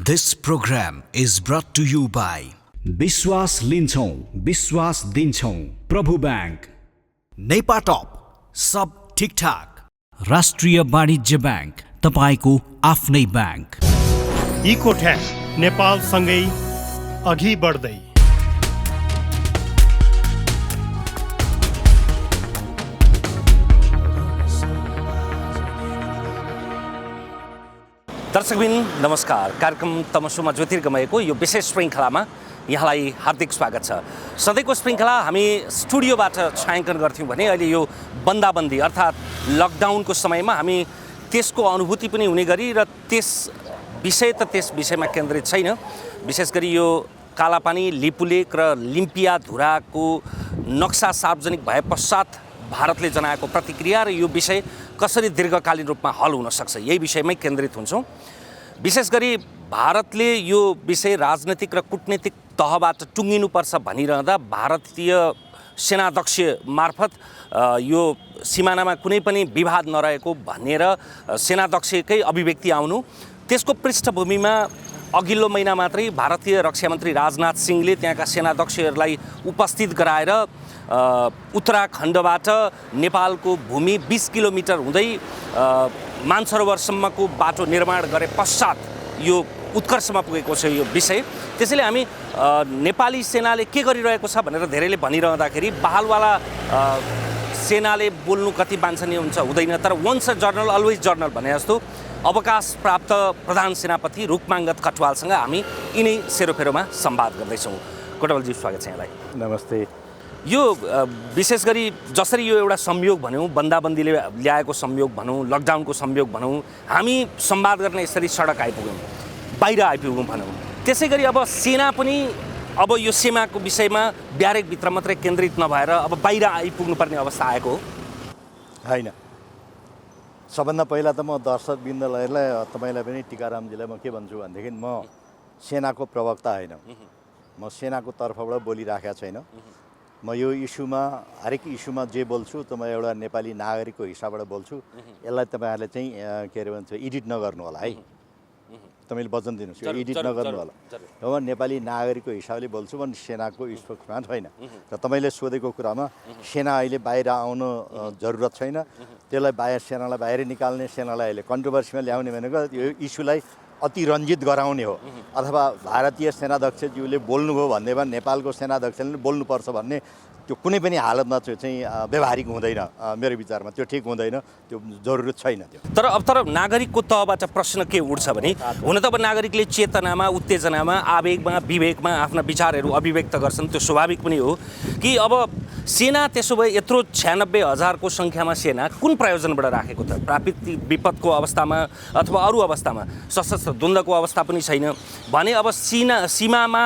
This program is brought to you by विश्वास लिन्छौं विश्वास दिन्छौं प्रभु बैंक, नेपाटप सब ठिकठाक, राष्ट्रिय वाणिज्य बैंक, तपाईको आफ्नै बैंक, इकोट्याक नेपाल सँगै अघि बढ्दै। दर्शकबिन नमस्कार। कार्यक्रम तमसुमा ज्योतिर्गमयको यो विशेष श्रृङ्खलामा यहाँलाई हार्दिक स्वागत छ। सधैँको श्रृङ्खला हामी स्टुडियोबाट छायाङ्कन गर्थ्यौँ भने अहिले यो बन्दाबन्दी अर्थात् लकडाउनको समयमा हामी त्यसको अनुभूति पनि हुने गरी र त्यस विषयमा केन्द्रित छैन। विशेष गरी यो कालापानी, लिपुलेक र लिम्पिया धुराको नक्सा सार्वजनिक भए पश्चात भारतले जनाएको प्रतिक्रिया र यो विषय कसरी दीर्घकालीन रूपमा हल हुन सक्छ, यही विषयमै केन्द्रित हुन्छौँ। विशेष गरी भारतले यो विषय राजनीतिक र कूटनीतिक तहबाट टुङ्गिनुपर्छ भनिरहँदा भारतीय सेनाध्यक्ष मार्फत यो सिमानामा कुनै पनि विवाद नरहेको भनेर सेनाध्यक्षकै अभिव्यक्ति आउनु, त्यसको पृष्ठभूमिमा अघिल्लो महिना मात्रै भारतीय रक्षा मन्त्री राजनाथ सिंहले त्यहाँका सेनाध्यक्षहरूलाई उपस्थित गराएर उत्तराखण्डबाट नेपालको भूमि 20 किलोमिटर हुँदै मानसरोवरसम्मको बाटो निर्माण गरे पश्चात यो उत्कर्षमा पुगेको छ यो विषय। त्यसैले हामी नेपाली सेनाले के गरिरहेको छ भनेर धेरैले भनिरहँदाखेरि बहालवाला सेनाले बोल्नु कति वाञ्छनीय हुन्छ हुँदैन, तर once a journal always journal भने जस्तो अवकाश प्राप्त प्रधान सेनापति रुकमाङ्गत कटवालसँग हामी यिनै सेरोफेरोमा संवाद गर्दैछौँ। कोटवालजी, स्वागत छ यहाँलाई। नमस्ते। यो विशेष गरी जसरी यो एउटा संयोग भनौँ, बन्दाबन्दीले ल्याएको संयोग भनौँ, लकडाउनको संयोग भनौँ, हामी संवाद गर्न यसरी सडक आइपुग्यौँ, बाहिर आइपुग्यौँ भनौँ। त्यसै गरी अब सेना पनि अब यो सीमाको विषयमा ब्यारेकभित्र मात्रै केन्द्रित नभएर अब बाहिर आइपुग्नुपर्ने अवस्था आएको हो होइन। सबभन्दा पहिला त म दर्शकवृन्दलाई तपाईँलाई पनि टिकारामजीलाई म के भन्छु भनेदेखि म सेनाको प्रवक्ता होइन, म सेनाको तर्फबाट बोलिराखेको छैन। म यो इस्युमा हरेक इस्युमा जे बोल्छु त म एउटा नेपाली नागरिकको हिसाबबाट बोल्छु। यसलाई तपाईँहरूले चाहिँ के अरे भन्छ एडिट नगर्नु होला है, तपाईँले वचन दिनुहोस्, यो एडिट नगर्नु होला। अब नेपाली नागरिकको हिसाबले बोल्छु, म सेनाको स्पोक्सम्यान होइन। र तपाईँले सोधेको कुरामा सेना अहिले बाहिर आउनु जरुरत छैन, त्यसलाई सेनालाई बाहिर निकाल्ने, सेनालाई अहिले कन्ट्रोभर्सीमा ल्याउने भनेको यो इस्युलाई अतिरञ्जित गराउने हो। अथवा भारतीय सेनाध्यक्षज्यूले बोल्नुभयो भन्दैमा नेपालको सेनाध्यक्षले बोल्नुपर्छ भन्ने त्यो कुनै पनि हालतमा चाहिँ व्यवहारिक हुँदैन। मेरो विचारमा त्यो ठिक हुँदैन, त्यो जरुरत छैन त्यो। तर नागरिकको तहबाट प्रश्न के उठ्छ भने हुन त अब नागरिकले चेतनामा, उत्तेजनामा, आवेगमा, विवेकमा आफ्ना विचारहरू अभिव्यक्त गर्छन्, त्यो स्वाभाविक पनि हो कि अब सेना त्यसो भए यत्रो 96,000को सङ्ख्यामा सेना कुन प्रयोजनबाट राखेको त? प्राकृतिक विपदको अवस्थामा अथवा अरू अवस्थामा, सशस्त्र द्वन्द्वको अवस्था पनि छैन भने अब सीमामा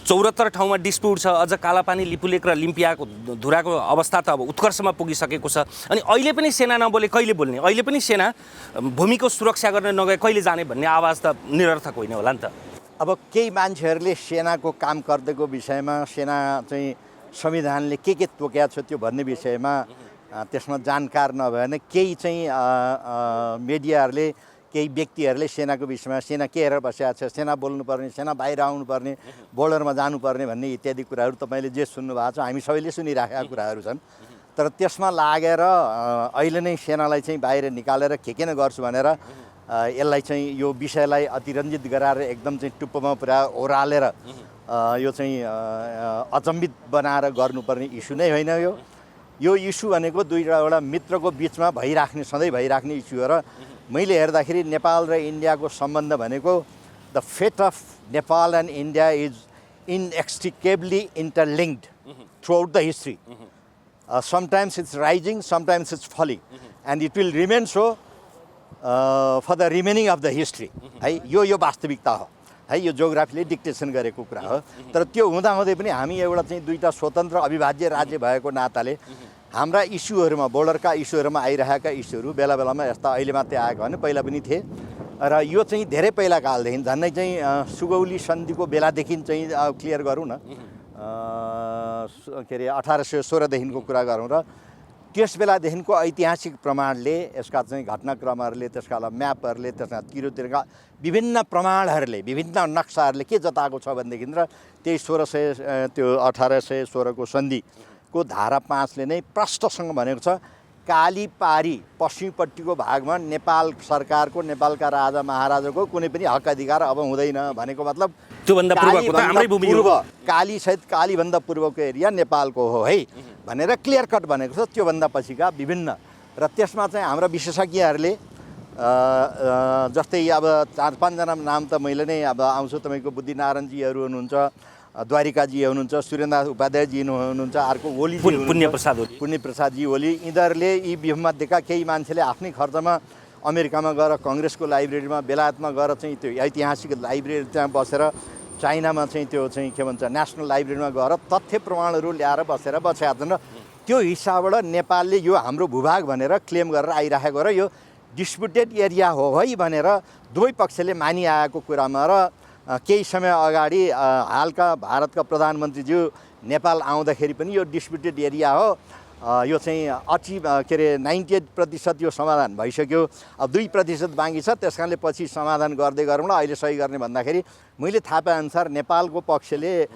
74 ठाउँमा डिस्प्युट छ। अझ कालापानी, लिपुलेक र लिम्पियाको धुराको अवस्था त अब उत्कर्षमा पुगिसकेको छ। अनि अहिले पनि सेना नबोले कहिले बोल्ने? अहिले पनि सेना भूमिको सुरक्षा गर्न नगए कहिले जाने भन्ने आवाज त निरर्थक होइन होला नि त। अब केही मान्छेहरूले सेनाको काम गर्दैको विषयमा, सेना चाहिँ संविधानले के तोकेको छ त्यो भन्ने विषयमा त्यसमा जानकार नभए भने केही चाहिँ मिडियाहरूले, केही व्यक्तिहरूले सेनाको विषयमा सेना के हेरेर बसेको छ, सेना बोल्नुपर्ने, सेना बाहिर आउनुपर्ने, बोर्डरमा जानुपर्ने भन्ने इत्यादि कुराहरू तपाईँले जे सुन्नुभएको छ, हामी सबैले सुनिराखेका कुराहरू छन्। तर त्यसमा लागेर अहिले नै सेनालाई चाहिँ बाहिर निकालेर के न गर्छु भनेर यसलाई चाहिँ यो विषयलाई अतिरञ्जित गराएर एकदम चाहिँ टुप्पोमा पुरा ओह्रालेर यो चाहिँ अचम्बित बनाएर गर्नुपर्ने इस्यु नै होइन। यो इस्यु भनेको दुईवटा मित्रको बिचमा भइराख्ने, सधैँ भइराख्ने इस्यु हो। र मैले हेर्दाखेरि नेपाल र इन्डियाको सम्बन्ध भनेको the fate of Nepal and India is inextricably interlinked throughout the history. Sometimes it's rising, sometimes it's falling, and it will remain so for the remaining of the history है। यो वास्तविकता हो है, यो जियोग्राफीले डिक्टेसन गरेको कुरा हो। तर त्यो हुँदाहुँदै पनि हामी एउटा चाहिँ दुईवटा स्वतन्त्र अविभाज्य राज्य भएको नाताले हाम्रा इस्युहरूमा, बोर्डरका इस्युहरूमा आइरहेका इस्युहरू बेला बेलामा यस्ता अहिले मात्रै आएको होइन, पहिला पनि थिए। र यो चाहिँ धेरै पहिला कालदेखि झन्डै चाहिँ सुगौली सन्धिको बेलादेखि चाहिँ क्लियर गरौँ न, के अरे 1816देखिको कुरा गरौँ र त्यस बेलादेखिको ऐतिहासिक प्रमाणले यसका चाहिँ घटनाक्रमहरूले त्यसका म्यापहरूले त्यसका तिरका विभिन्न प्रमाणहरूले विभिन्न नक्साहरूले के जताएको छ भनेदेखि र त्यही 1600 त्यो 1816 को सन्धिको धारा 5ले नै प्रष्टसँग भनेको छ कालीपारी पश्चिमपट्टिको भागमा नेपाल सरकारको नेपालका राजा महाराजाको कुनै पनि हक अधिकार अब हुँदैन भनेको मतलब त्योभन्दा पूर्वको त हाम्रै भूमि हो। काली सहित कालीभन्दा पूर्वको एरिया नेपालको हो है भनेर क्लियर कट भनेको छ। त्योभन्दा पछिका विभिन्न र त्यसमा चाहिँ हाम्रा विशेषज्ञहरूले जस्तै अब 4-5 जना नाम त मैले नै अब आउँछु। तपाईँको बुद्धिनारायणजीहरू हुनुहुन्छ, द्वारिकाजी हुनुहुन्छ, सूर्यनाथ उपाध्यायजी हुनुहुन्छ, अर्को ओली पुण्यप्रसादजी ओली। यिनीहरूले यी मध्येका केही मान्छेले आफ्नै खर्चमा अमेरिकामा गएर कङ्ग्रेसको लाइब्रेरीमा बेलायतमा गएर चाहिँ त्यो ऐतिहासिक लाइब्रेरी त्यहाँ बसेर चाइनामा चाहिँ त्यो चाहिँ के भन्छ नेसनल लाइब्रेरीमा गएर तथ्य प्रमाणहरू ल्याएर बसेर बसेका छन् र त्यो हिसाबबाट नेपालले यो हाम्रो भूभाग भनेर क्लेम गरेर आइराखेको र यो डिस्प्युटेड एरिया हो है भनेर दुवै पक्षले मानिआएको कुरामा र केही समय अगाडि हालका भारतका प्रधानमन्त्रीज्यू नेपाल आउँदाखेरि पनि यो डिस्प्युटेड एरिया हो, यो चाहिँ के अरे 98% यो समाधान भइसक्यो, अब 2% बाँकी छ, त्यस कारणले पछि समाधान गर्दै गरौँ ल, अहिले सही गर्ने भन्दाखेरि मैले थाहा पाएअनुसार नेपालको पक्षले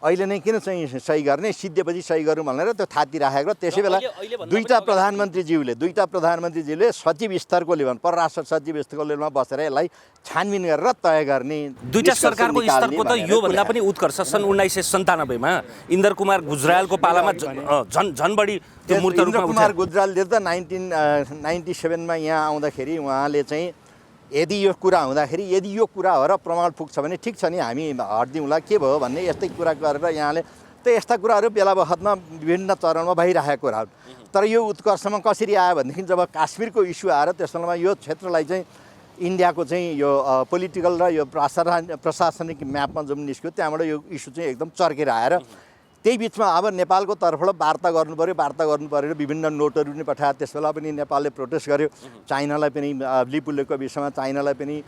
अहिले नै किन चाहिँ सही गर्ने, सिद्धेपछि सही गरौँ भनेर त्यो थातिराखेको र त्यसै बेला दुईटा प्रधानमन्त्रीज्यूले सचिव स्तरको लेभल परराष्ट्र सचिव स्तरको लेभलमा बसेर यसलाई छानबिन गरेर तय गर्ने। दुईटा सरकारको स्तरको त योभन्दा पनि उत्कर्ष सन् 1997 मा इन्द्र कुमार गुजरालको पालामा झन् बढी त्यो मूर्त रूपमा कुमार गुजरालले त 1997 मा यहाँ आउँदाखेरि उहाँले चाहिँ यदि यो कुरा हुँदाखेरि यदि यो कुरा हो र प्रमाण पुग्छ भने ठिक छ नि, हामी हट्दिउँला, के भयो भन्ने यस्तै कुरा गरेर यहाँले त यस्ता कुराहरू बेला बखतमा विभिन्न चरणमा भइरहेको कुराहरू। तर यो उत्कर्षमा कसरी आयो भनेदेखि जब काश्मीरको इस्यु आएर त्यसमा यो क्षेत्रलाई चाहिँ इन्डियाको चाहिँ यो पोलिटिकल र यो प्रशासनिक म्यापमा जुन निस्क्यो त्यहाँबाट यो इस्यु चाहिँ एकदम चर्केर आएर त्यही बिचमा अब नेपालको तर्फबाट वार्ता गर्नु पऱ्यो विभिन्न नोटहरू पनि पठायो। त्यसबेला पनि नेपालले प्रोटेस्ट गर्यो, चाइनालाई पनि लिपुलेको विषयमा चाइनालाई पनि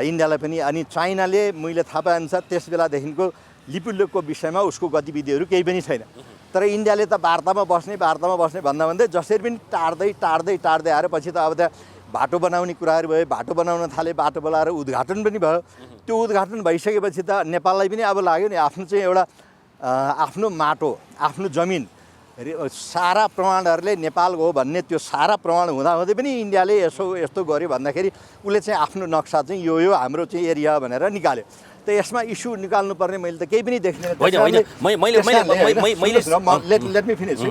इन्डियालाई पनि। अनि चाइनाले मैले थाहा पाएअनुसार त्यस बेलादेखिको लिपुलेको विषयमा उसको गतिविधिहरू केही पनि छैन। तर इन्डियाले त वार्तामा बस्ने भन्दै जसरी पनि टार्दै आएर पछि त अब त्यहाँ बाटो बनाउने कुराहरू भयो, बाटो बनाउन थाले, बाटो बोलाएर उद्घाटन पनि भयो। त्यो उद्घाटन भइसकेपछि त नेपाललाई पनि अब लाग्यो नि आफ्नो चाहिँ एउटा आफ्नो माटो आफ्नो जमिन सारा प्रमाणहरूले नेपालको हो भन्ने त्यो सारा प्रमाण हुँदाहुँदै पनि इन्डियाले यस्तो गर्यो भन्दाखेरि उसले चाहिँ आफ्नो नक्सा चाहिँ यो हाम्रो चाहिँ एरिया भनेर निकाल्यो। त यसमा इस्यु निकाल्नुपर्ने मैले त केही पनि देख्दिनँ। Let me finish.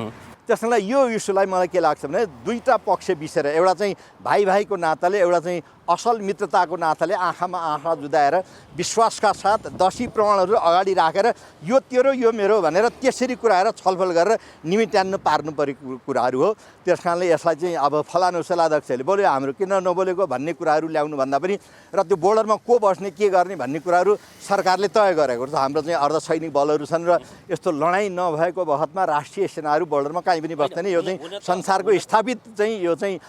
त्यसलाई यो इस्युलाई मलाई के लाग्छ भने दुईटा पक्ष बिसेर एउटा चाहिँ भाइको नाताले एउटा चाहिँ असल मित्रताको नाताले आँखामा आँखा जुदाएर विश्वासका साथ दसी प्रमाणहरू अगाडि राखेर यो तेरो यो मेरो भनेर त्यसरी कुराएर छलफल गरेर निमित्यान्न पार्नु परेको कुराहरू हो। त्यस कारणले यसलाई चाहिँ अब फलानु सेलाध्यक्षले बोल्यो हाम्रो किन नबोलेको भन्ने कुराहरू ल्याउनु भन्दा पनि र त्यो बोर्डरमा को बस्ने के गर्ने भन्ने कुराहरू सरकारले तय गरेको छ। हाम्रो चाहिँ अर्धसैनिक बलहरू छन् र यस्तो लडाइँ नभएको बखतमा राष्ट्रिय सेनाहरू बोर्डरमा काहीँ पनि बस्दैन। यो चाहिँ संसारको स्थापित चाहिँ यो चाहिँ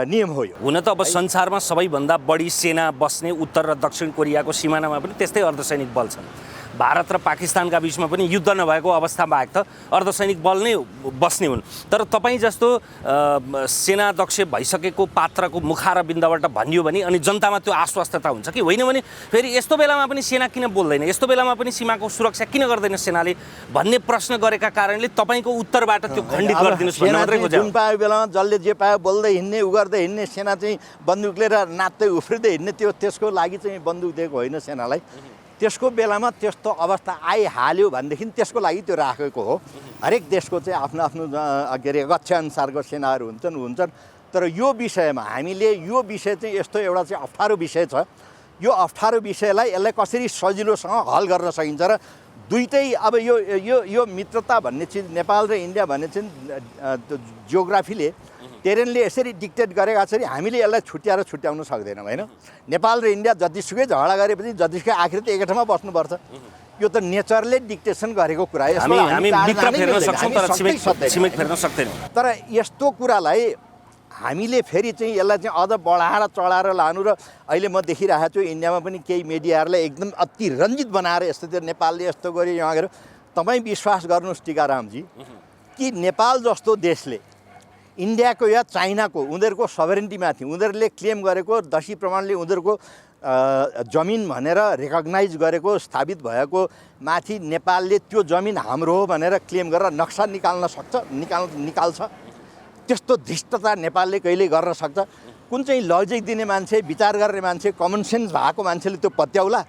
नियम हो। यो हुन त अब संसारमा सबैभन्दा बढी सेना बस्ने उत्तर र दक्षिण कोरियाको सिमानामा पनि त्यस्तै अर्धसैनिक बल छन्। भारत र पाकिस्तानका बिचमा पनि युद्ध नभएको अवस्था बाहेक त अर्धसैनिक बल नै बस्ने हुन्। तर तपाईँ जस्तो सेनाध्यक्ष भइसकेको पात्रको मुखा र बिन्दबाट भनियो भने अनि जनतामा त्यो आश्वस्तता हुन्छ कि होइन भने फेरि यस्तो बेलामा पनि सेना किन बोल्दैन, यस्तो बेलामा पनि सीमाको सुरक्षा किन गर्दैन सेनाले भन्ने प्रश्न गरेका कारणले तपाईँको उत्तरबाट त्यो खण्डित गरिदिनुहोस् भन्ने मात्रै खोजेको। जुन पायो बेलामा जसले जे पायो बोल्दै हिँड्ने उ गर्दै हिँड्ने, सेना चाहिँ बन्दुक लिएर नाच्दै उफ्रिँदै हिँड्ने, त्यसको लागि चाहिँ बन्दुक दिएको होइन सेनालाई। त्यसको बेलामा त्यस्तो अवस्था आइहाल्यो भनेदेखि त्यसको लागि त्यो राखेको हो। हरेक देशको चाहिँ आफ्नो आफ्नो के अरे गच्छअनुसारको सेनाहरू हुन्छन्। तर यो विषयमा हामीले यो विषय चाहिँ यस्तो एउटा चाहिँ अप्ठ्यारो विषय छ। यो अप्ठ्यारो विषयलाई यसलाई कसरी सजिलोसँग हल गर्न सकिन्छ र दुईटै अब यो मित्रता भन्ने चिज नेपाल र इन्डिया भन्ने चाहिँ जियोग्राफीले टेरेनले यसरी डिक्टेट गरेका छ। हामीले यसलाई छुट्याउन सक्दैनौँ होइन। नेपाल र इन्डिया जतिसुकै झगडा गरेपछि जतिसुकै आखिर त एकै ठाउँमा बस्नुपर्छ। यो त नेचरले डिक्टेसन गरेको कुरा हो। हामी मित्र फेर्न सक्छौँ तर छिमेक फेर्न सक्दैनौँ। तर यस्तो कुरालाई हामीले फेरि चाहिँ यसलाई चाहिँ अझ बढाएर चढाएर लानु र अहिले म देखिरहेको छु इन्डियामा पनि केही मिडियाहरूलाई एकदम अति रञ्जित बनाएर यस्तो त्यो नेपालले यस्तो गर्यो यहाँ गर्यो। तपाईँ विश्वास गर्नुहोस् टिकारामजी कि नेपाल जस्तो देशले इन्डियाको या चाइनाको उनीहरूको सभरेन्टीमाथि उनीहरूले क्लेम गरेको 10 प्रमाणले उनीहरूको जमिन भनेर रेकग्नाइज गरेको स्थापित भएको माथि नेपालले त्यो जमिन हाम्रो हो भनेर क्लेम गरेर नक्सा निकाल्छ। त्यस्तो धृष्टता नेपालले कहिले गर्न सक्छ? कुन चाहिँ लजिक दिने मान्छे, विचार गर्ने मान्छे, कमन सेन्स भएको मान्छेले त्यो पत्याउला?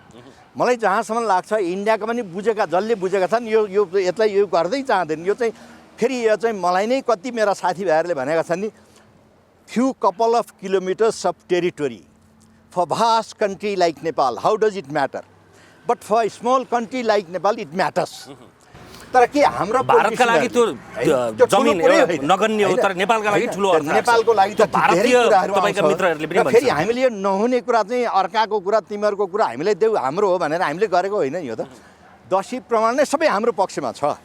मलाई जहाँसम्म लाग्छ इन्डियाका पनि बुझेका, जसले बुझेका छन् यो यसलाई यो गर्दै चाहँदैन। यो चाहिँ फेरि यो चाहिँ मलाई नै कति मेरा साथीभाइहरूले भनेका छन् नि, few couple of kilometres of territory for vast country like Nepal how does it matter, but for small country like Nepal it matters. तर के हाम्रो भारतका लागि त्यो जमिन नगण्य हो, तर नेपालका लागि ठुलो अर्थ राख्छ। नेपालको लागि त भारतीय तपाईका मित्रहरूले पनि फेरि हामीले यो नहुने कुरा चाहिँ अर्काको कुरा, तिमीहरूको कुरा हामीलाई देऊ, हाम्रो हो भनेर हामीले गरेको होइन। यो त 10 प्रमाण नै सबै हाम्रो पक्षमा छ।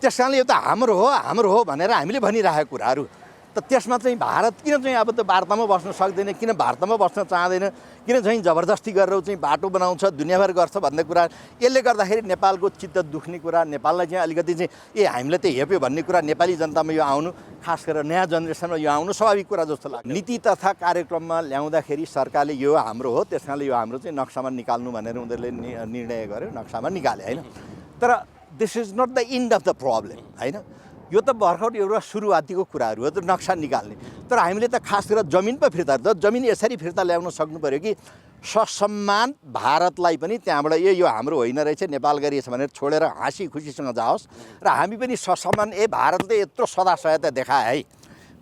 त्यस कारणले यो त हाम्रो हो भनेर हामीले भनिरहेको कुराहरू त त्यसमा चाहिँ भारत किन चाहिँ अब त वार्तामा बस्न सक्दैन, किन वार्तामा बस्न चाहँदैन, किन चाहिँ जबरजस्ती गरेर चाहिँ बाटो बनाउँछ, दुनियाँभर गर्छ भन्ने कुरा, यसले गर्दाखेरि नेपालको चित्त दुख्ने कुरा, नेपाललाई चाहिँ अलिकति चाहिँ हामीले त हेप्यो भन्ने कुरा नेपाली जनतामा यो आउनु, खास गरेर नयाँ जेनेरेसनमा यो आउनु स्वाभाविक कुरा जस्तो लाग्छ। नीति तथा कार्यक्रममा ल्याउँदाखेरि सरकारले यो हाम्रो हो, त्यस कारणले यो हाम्रो चाहिँ नक्सामा निकाल्नु भनेर उनीहरूले निर्णय गर्यो, नक्सामा निकाले होइन। तर this is not the end of the problem होइन। यो त भर्खर एउटा सुरुवातीको कुराहरू हो, त नक्सा निकाल्ने। तर हामीले त खास गरेर जमिन पो फिर्ता, जमिन यसरी फिर्ता ल्याउन सक्नु पऱ्यो कि ससम्मान भारतलाई पनि त्यहाँबाट यो हाम्रो होइन रहेछ, नेपाल गरिएछ भनेर छोडेर हाँसी खुसीसँग जाओस् र हामी पनि ससम्मान भारतले यत्रो सदा सहायता देखाए है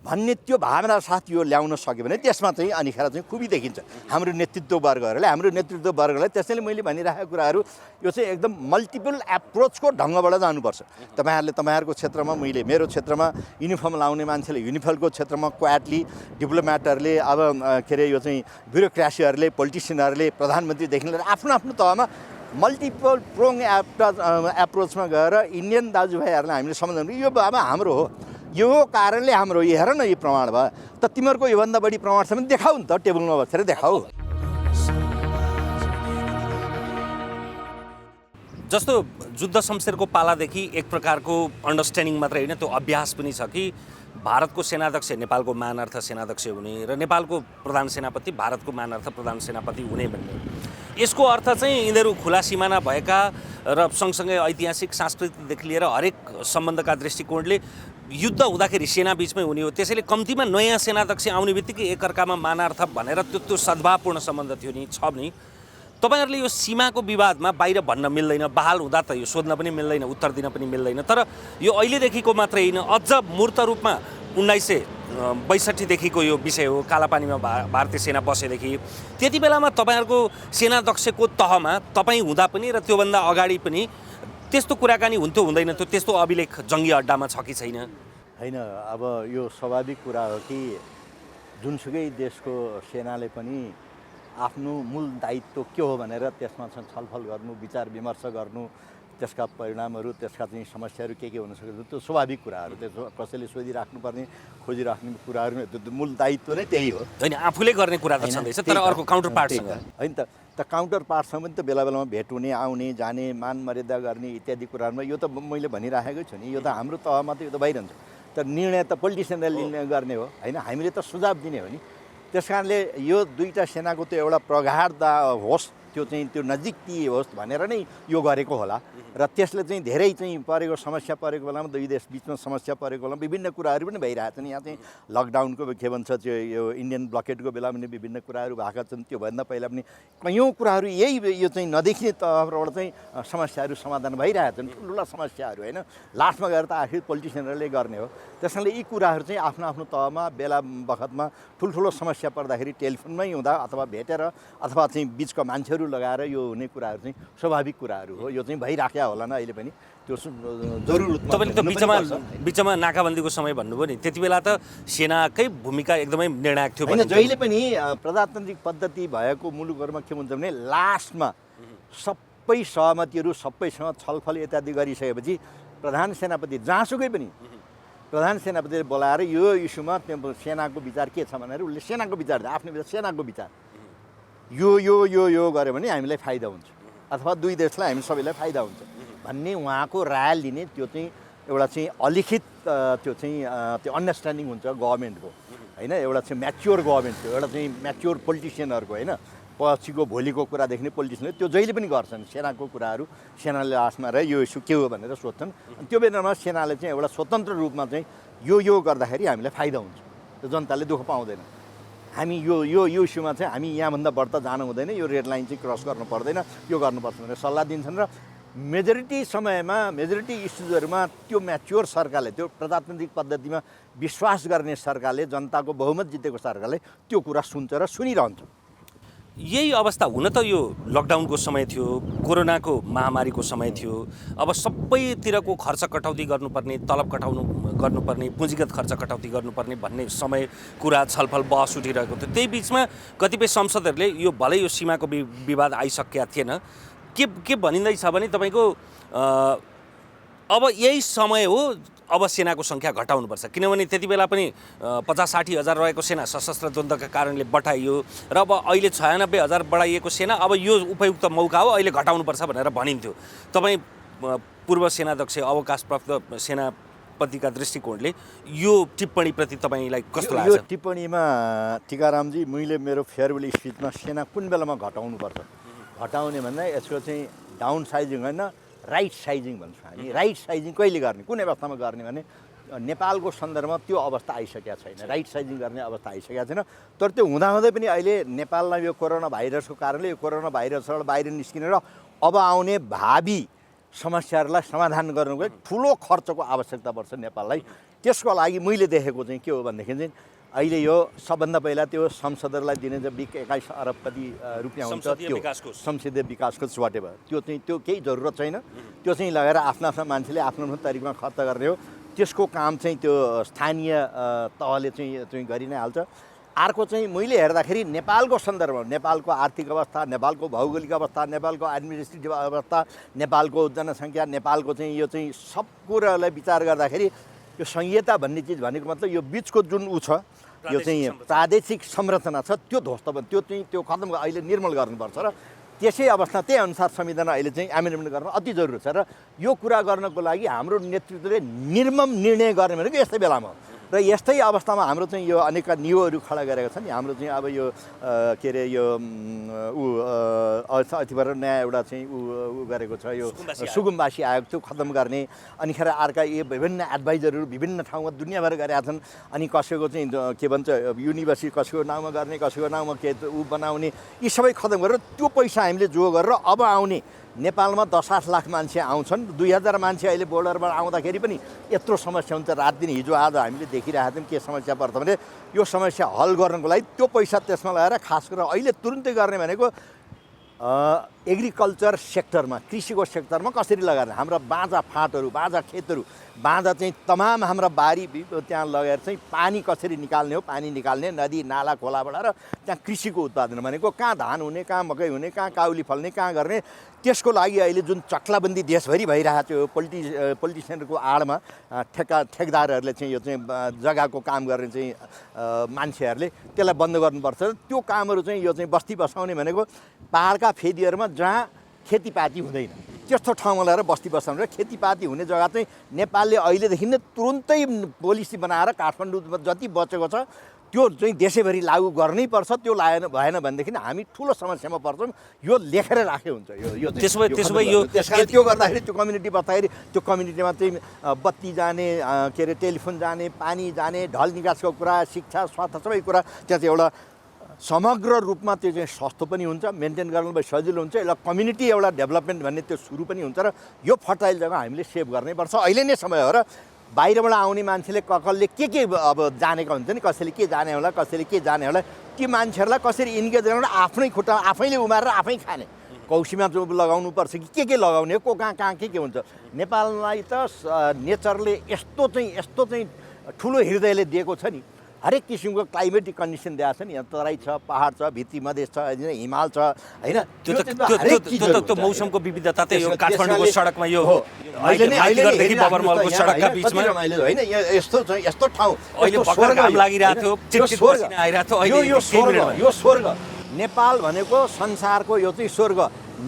भन्ने त्यो भावना साथ यो ल्याउन सक्यो भने त्यसमा चाहिँ अनिखेर चाहिँ खुबी देखिन्छ हाम्रो नेतृत्ववर्गलाई। त्यसैले मैले भनिरहेको कुराहरू यो चाहिँ एकदम मल्टिपल एप्रोचको ढङ्गबाट जानुपर्छ। तपाईँहरूको क्षेत्रमा, मैले मेरो क्षेत्रमा युनिफर्म लाउने मान्छेले युनिफर्मको क्षेत्रमा, क्वाडली डिप्लोमेटहरूले, अब के अरे यो चाहिँ ब्युरोक्रेसीहरूले, पोलिटिसियनहरूले, प्रधानमन्त्रीदेखि लिएर आफ्नो आफ्नो तहमा मल्टिपल प्रोङ एप्रोचमा गएर इन्डियन दाजुभाइहरूलाई हामीले सम्झाउनु यो अब हाम्रो हो, यो कारणले हाम्रो, यो हेर न यो प्रमाण भयो, त तिमीहरूको योभन्दा बढी प्रमाण छ भने देखाऊ नि त, टेबलमा बसेर देखाऊ। जस्तो जुद्ध शमशेरको पालादेखि एक प्रकारको अन्डरस्ट्यान्डिङ मात्रै होइन, त्यो अभ्यास पनि छ कि भारतको सेनाध्यक्ष नेपालको मानार्थ सेनाध्यक्ष हुने र नेपालको प्रधान सेनापति भारतको मानार्थ प्रधान सेनापति हुने भन्ने। यसको अर्थ चाहिँ यिनीहरू खुला सिमाना भएका र सँगसँगै ऐतिहासिक सांस्कृतिकदेखि लिएर हरेक सम्बन्धका दृष्टिकोणले युद्ध हुँदाखेरि सेना बिचमै हुने हो। त्यसैले कम्तीमा नयाँ सेनाध्यक्ष आउने बित्तिकै एकअर्कामा मानार्थ भनेर त्यो सद्भावपूर्ण सम्बन्ध थियो नि, छ नि। तपाईँहरूले यो सीमाको विवादमा बाहिर भन्न मिल्दैन, बहाल हुँदा त यो सोध्न पनि मिल्दैन, उत्तर दिन पनि मिल्दैन। तर यो अहिलेदेखिको मात्रै होइन, अझ मूर्त रूपमा 1962देखिको यो विषय हो, कालापानीमा भारतीय सेना बसेदेखि। त्यति बेलामा तपाईँहरूको सेनाध्यक्षको तहमा तपाईँ हुँदा पनि र त्योभन्दा अगाडि पनि त्यस्तो कुराकानी हुन्थ्यो हुँदैन थियो, त्यस्तो अभिलेख जङ्गी अड्डामा छ कि छैन? होइन, अब यो स्वाभाविक कुरा हो कि जुनसुकै देशको सेनाले पनि आफ्नो मूल दायित्व के हो भनेर त्यसमा छलफल गर्नु, विचार विमर्श गर्नु, त्यसका परिणामहरू, त्यसका चाहिँ समस्याहरू के हुन सक्छ, त्यो स्वाभाविक कुराहरू, त्यो कसैले सोधिराख्नुपर्ने, खोजिराख्ने कुराहरू, त्यो मूल दायित्व नै त्यही हो होइन। आफूले गर्ने कुरा त छँदैछ, तर अर्को काउन्टर पार्टसँग होइन त काउन्टर पार्टसँग पनि त बेला बेलामा भेट हुने, आउने जाने, मान मर्यादा गर्ने इत्यादि कुराहरूमा यो त मैले भनिराखेकै छु नि, यो त हाम्रो तहमा त यो त भइरहन्छ। तर निर्णय त पोलिटिसियनले निर्णय गर्ने हो होइन, हामीले त सुझाव दिने हो नि। त्यस कारणले यो दुईवटा सेनाको त्यो एउटा प्रगाढता होस्, त्यो चाहिँ त्यो नजिक होस् भनेर नै यो गरेको होला। र त्यसले चाहिँ धेरै चाहिँ परेको समस्या परेको बेलामा दुई देश बिचमा समस्या परेको बेलामा विभिन्न कुराहरू पनि भइरहेछन्। यहाँ चाहिँ लकडाउनको के भन्छ त्यो यो इन्डियन ब्लकेटको बेला पनि विभिन्न कुराहरू भएका छन्। त्योभन्दा पहिला पनि कयौँ कुराहरू यो चाहिँ नदेखिने तहबाट चाहिँ समस्याहरू समाधान भइरहेछन्, ठुल्ठुला समस्याहरू होइन। लास्टमा गएर त आखिर पोलिटिसियनहरूले गर्ने हो। त्यस कारणले यी कुराहरू चाहिँ आफ्नो आफ्नो तहमा बेला बखतमा ठुल्ठुलो समस्या पर्दाखेरि टेलिफोनमै हुँदा अथवा भेटेर अथवा चाहिँ बिचको मान्छेहरू लगाएर यो हुने कुराहरू चाहिँ स्वाभाविक कुराहरू हो। यो चाहिँ भइराख्या होला न अहिले पनि, त्यो जरुर। तपाईँले त बिचमा नाकाबन्दीको समय भन्नुभयो नि, त्यति बेला त सेनाकै भूमिका एकदमै निर्णायक थियो होइन। जहिले पनि प्रजातान्त्रिक पद्धति भएको मुलुकहरूमा के हुन्छ भने लास्टमा सबै सहमतिहरू सबैसँग छलफल इत्यादि गरिसकेपछि प्रधान सेनापति जहाँसुकै पनि प्रधान सेनापतिले बोलाएर यो इस्युमा सेनाको विचार के छ भनेर उसले सेनाको विचार आफ्नो विचार सेनाको विचार यो यो यो यो गऱ्यो भने हामीलाई फाइदा हुन्छ अथवा दुई देशलाई हामी सबैलाई फाइदा हुन्छ भन्ने उहाँको राय लिने, त्यो चाहिँ एउटा चाहिँ अलिखित त्यो चाहिँ त्यो अन्डरस्ट्यान्डिङ हुन्छ गभर्मेन्टको होइन, एउटा चाहिँ म्याच्योर गभर्मेन्ट थियो, एउटा चाहिँ म्याच्योर पोलिटिसियनहरूको होइन, पछिको भोलिको कुरादेखि नै पोलिटिसियनले त्यो जहिले पनि गर्छन्। सेनाको कुराहरू सेनाले लास्टमा र यो इस्यु के हो भनेर सोध्छन्। अनि त्यो बेलामा सेनाले चाहिँ एउटा स्वतन्त्र रूपमा चाहिँ यो गर्दाखेरि हामीलाई फाइदा हुन्छ, त्यो जनताले दुःख पाउँदैन, हामी यो इस्युमा चाहिँ हामी यहाँभन्दा बढ्ता जानु हुँदैन, यो रेड लाइन चाहिँ क्रस गर्नु पर्दैन, यो गर्नुपर्छ भनेर सल्लाह दिन्छन्। र मेजोरिटी समयमा मेजोरिटी इस्युजहरूमा त्यो म्याच्योर सरकारले, त्यो प्रजातान्त्रिक पद्धतिमा विश्वास गर्ने सरकारले, जनताको बहुमत जितेको सरकारले त्यो कुरा सुन्छ र सुनिरहन्छ। यही अवस्था हुन त यो लकडाउनको समय थियो, कोरोनाको महामारीको समय थियो, अब सबैतिरको खर्च कटौती गर्नुपर्ने, तलब गर्नुपर्ने, पुँजीगत खर्च कटौती गर्नुपर्ने भन्ने समय कुरा छलफल बहस उठिरहेको थियो। त्यही बिचमा कतिपय संसदहरूले यो भलै यो सीमाको विवाद आइसकेका थिएन, के भनिँदैछ भने तपाईँको अब यही समय हो, अब सेनाको सङ्ख्या घटाउनुपर्छ, किनभने त्यति बेला पनि 50-60 हजार रहेको सेना सशस्त्र द्वन्द्वका कारणले बढाइयो र अब अहिले 96,000 बढाइएको सेना, अब यो उपयुक्त मौका हो, अहिले घटाउनुपर्छ भनेर भनिन्थ्यो। तपाईँ पूर्व सेनाध्यक्ष अवकाशप्राप्त सेनापतिका दृष्टिकोणले यो टिप्पणीप्रति तपाईँलाई कस्तो लाग्छ? यो टिप्पणीमा टिकारामजी, मैले मेरो फेयरवेल स्पिचमा सेना कुन बेलामा घटाउनुपर्छ, घटाउने भन्दा यसको चाहिँ डाउन साइजिङ होइन, राइट साइजिङ भन्छौँ हामी। राइट साइजिङ कहिले गर्ने, कुन अवस्थामा गर्ने भने नेपालको सन्दर्भमा त्यो अवस्था आइसकेका छैन, राइट साइजिङ गर्ने अवस्था आइसकेका छैन। तर त्यो हुँदाहुँदै पनि अहिले नेपाललाई यो कोरोना भाइरसको कारणले यो कोरोना भाइरसबाट बाहिर निस्किने र अब आउने भावी समस्याहरूलाई समाधान गर्नुको ठुलो खर्चको आवश्यकता पर्छ नेपाललाई। त्यसको लागि मैले देखेको चाहिँ के हो भनेदेखि चाहिँ अहिले यो सबभन्दा पहिला त्यो संसदहरूलाई दिने चाहिँ 21 अरब कति रुपियाँ हुन्छ, त्यो संसदीय विकासको वाटेभर, त्यो चाहिँ त्यो केही जरुरत छैन, त्यो चाहिँ लगेर आफ्ना मान्छेले आफ्नो तरिकामा खर्च गर्ने हो। त्यसको काम चाहिँ त्यो स्थानीय तहले चाहिँ गरि नै हाल्छ। अर्को चाहिँ मैले हेर्दाखेरि नेपालको सन्दर्भमा नेपालको आर्थिक अवस्था, नेपालको भौगोलिक अवस्था, नेपालको एडमिनिस्ट्रेटिभ अवस्था, नेपालको जनसङ्ख्या, नेपालको चाहिँ यो चाहिँ सब कुरालाई विचार गर्दाखेरि यो संहिता भन्ने चिज भनेको मतलब यो बिचको जुन ऊ छ, यो चाहिँ प्रादेशिक संरचना छ, त्यो ध्वस्त त्यो चाहिँ त्यो खत्म अहिले निर्मूल गर्नुपर्छ र त्यसै अवस्था त्यही अनुसार संविधान अहिले चाहिँ एमेन्डमेन्ट गर्न अति जरुरी छ। र यो कुरा गर्नको लागि हाम्रो नेतृत्वले निर्मम निर्णय गर्ने भनेको यस्तै बेलामा हो। र यस्तै अवस्थामा हाम्रो चाहिँ यो अनेक नियोहरू खडा गरेका छन्। हाम्रो चाहिँ अब यो के अरे यो अतिभर नयाँ एउटा चाहिँ ऊ गरेको छ, यो सुगमवासी आयोग त्यो खत्म गर्ने। अनि खेर अर्का यो विभिन्न एडभाइजरहरू विभिन्न ठाउँमा दुनियाँभर गरेका छन्। अनि कसैको चाहिँ के भन्छ युनिभर्सिटी कसैको नाउँमा गर्ने, कसैको नाउँमा के ऊ बनाउने, यी सबै खत्म गरेर त्यो पैसा हामीले जो गरेर अब आउने नेपालमा 10-8 लाख मान्छे आउँछन्, 2000 मान्छे अहिले बोर्डरबाट आउँदाखेरि पनि यत्रो समस्या हुन्छ। रात दिन हिजो आज हामीले देखिरहेको थियौँ के समस्या पर्छ भने यो समस्या हल गर्नको लागि त्यो पैसा त्यसमा लगाएर खास गरेर अहिले तुरुन्तै गर्ने भनेको एग्रिकल्चर सेक्टरमा, कृषिको सेक्टरमा कसरी लगाएर हाम्रा बाँझा फाँटहरू, बाँझा खेतहरू, बाँझा चाहिँ तमाम हाम्रा बारी त्यहाँ लगेर चाहिँ पानी कसरी निकाल्ने हो, पानी निकाल्ने नदी नाला खोलाबाट र त्यहाँ कृषिको उत्पादन भनेको कहाँ धान हुने, कहाँ मकै हुने, कहाँ काउली फल्ने, कहाँ गर्ने, त्यसको लागि अहिले जुन चक्लाबन्दी देशभरि भइरहेको थियो पोलिटिसियनहरूको आडमा ठेकदारहरूले चाहिँ यो चाहिँ जग्गाको काम गर्ने चाहिँ मान्छेहरूले त्यसलाई बन्द गर्नुपर्छ। त्यो कामहरू चाहिँ यो चाहिँ बस्ती बसाउने भनेको पाहाडका फेदीहरूमा जहाँ खेतीपाती हुँदैन त्यस्तो ठाउँमा लगाएर बस्ती बसाउने र खेतीपाती हुने जग्गा चाहिँ नेपालले अहिलेदेखि नै तुरुन्तै पोलिसी बनाएर काठमाडौँमा जति बचेको छ त्यो चाहिँ देशैभरि लागू गर्नै पर्छ। त्यो भएन भनेदेखि हामी ठुलो समस्यामा पर्छौँ। यो लेखेर राखे हुन्छ। यो त्यसो भए यो त्यसकारण त्यो गर्दाखेरि त्यो कम्युनिटी बस्दाखेरि त्यो कम्युनिटीमा चाहिँ बत्ती जाने, के अरे टेलिफोन जाने, पानी जाने, ढल निकासको कुरा, शिक्षा, स्वास्थ्य सबै कुरा त्यहाँ चाहिँ एउटा समग्र रूपमा त्यो चाहिँ सस्तो पनि हुन्छ, मेन्टेन गर्नलाई सजिलो हुन्छ। एउटा कम्युनिटी एउटा डेभलपमेन्ट भन्ने त्यो सुरु पनि हुन्छ र यो फर्टाइल जग्गा हामीले सेभ गर्नैपर्छ। अहिले नै समय हो र बाहिरबाट आउने मान्छेले कसले के अब जानेको हुन्छ नि, कसैले के जाने होला, कसैले के जाने होला, ती मान्छेहरूलाई कसरी इन्गेज गर्न आफ्नै खुट्टा आफैले उमारेर आफै खाने कौसीमा लगाउनु पर्छ कि के लगाउने हो, को कहाँ के हुन्छ। नेपाललाई त नेचरले यस्तो चाहिँ ठुलो हृदयले दिएको छ नि, हरेक किसिमको क्लाइमेटिक कन्डिसन दिएको छ नि। यहाँ तराई छ, पहाड छ, भित्री मधेस छ, हिमाल छ, होइन त्यो मौसमको विविधता त यो काठमाडौँको सडकमा यो अहिले बबरमहलको सडकका बिचमा होइन यस्तो ठाउँ अहिले भर्खर घाम लागिरहेको थियो, चिटचिट पसिना आइरहेको थियो। यो स्वर्ग नेपाल भनेको संसारको यो चाहिँ स्वर्ग।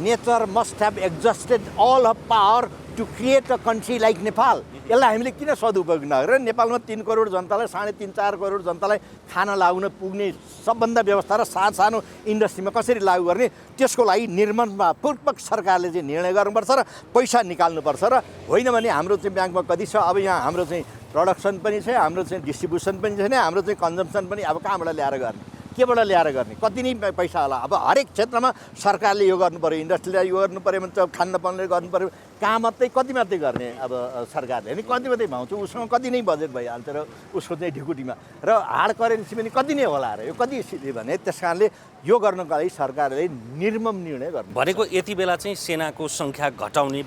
Nature must have exhausted all of power to create a country like Nepal. यसलाई हामीले किन सदुपयोग नगरेर नेपालमा 3 करोड जनतालाई 3.5-4 करोड जनतालाई खाना लाउन पुग्ने सबभन्दा व्यवस्था र सानो इन्डस्ट्रीमा कसरी लागू गर्ने त्यसको लागि निर्माणपूर्वक सरकारले चाहिँ निर्णय गर्नुपर्छ र पैसा निकाल्नुपर्छ र होइन भने हाम्रो चाहिँ ब्याङ्कमा कति छ अब यहाँ हाम्रो चाहिँ प्रोडक्सन पनि छ हाम्रो चाहिँ डिस्ट्रिब्युसन पनि छैन हाम्रो चाहिँ कन्जम्सन पनि अब कहाँबाट ल्याएर गर्ने केबाट ल्याएर गर्ने कति नै पैसा होला अब हरेक क्षेत्रमा सरकारले यो गर्नु पर्यो इन्डस्ट्रीले यो गर्नु पर्यो भने त खान्नपर्ने गर्नु पर्यो कहाँ मात्रै कति मात्रै गर्ने अब सरकारले अनि कति मात्रै भाउँछ उसँग कति नै बजेट भइहाल्छ र उसको चाहिँ ढिकुटीमा र हार्ड करेन्सी पनि कति नै होला र यो कति सिधै भने त्यस कारणले यो गर्नको लागि सरकारले निर्मम निर्णय गर्नु भनेको यति बेला चाहिँ सेनाको सङ्ख्या घटाउने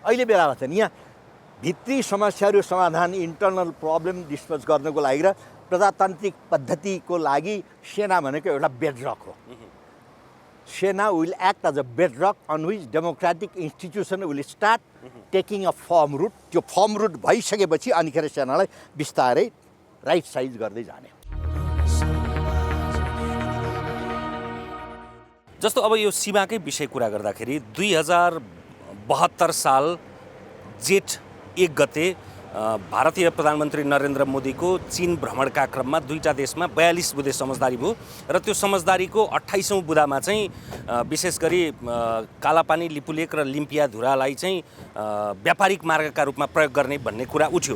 अहिले बेला भएको छैन यहाँ भित्री समस्याहरू समाधान इन्टरनल प्रब्लम डिस्कस गर्नको लागि र प्रजातान्त्रिक पद्धतिको लागि सेना भनेको एउटा बेडरक हो सेना will act as a bedrock on which democratic institution will start taking a firm root त्यो फर्म रुट भइसकेपछि अनिखेर सेनालाई बिस्तारै राइट साइज गर्दै जाने जस्तो अब यो सीमाकै विषय कुरा गर्दाखेरि 2072 साल जेठ 1 गते भारतीय प्रधानमन्त्री नरेन्द्र मोदीको चीन भ्रमणका क्रममा दुईटा देशमा 42 बुँदे समझदारी भयो र त्यो समझदारीको 28औं बुँदामा चाहिँ विशेष गरी कालापानी लिपुलेक र लिम्पियाधुरालाई चाहिँ व्यापारिक मार्गका रूपमा प्रयोग गर्ने भन्ने कुरा उठ्यो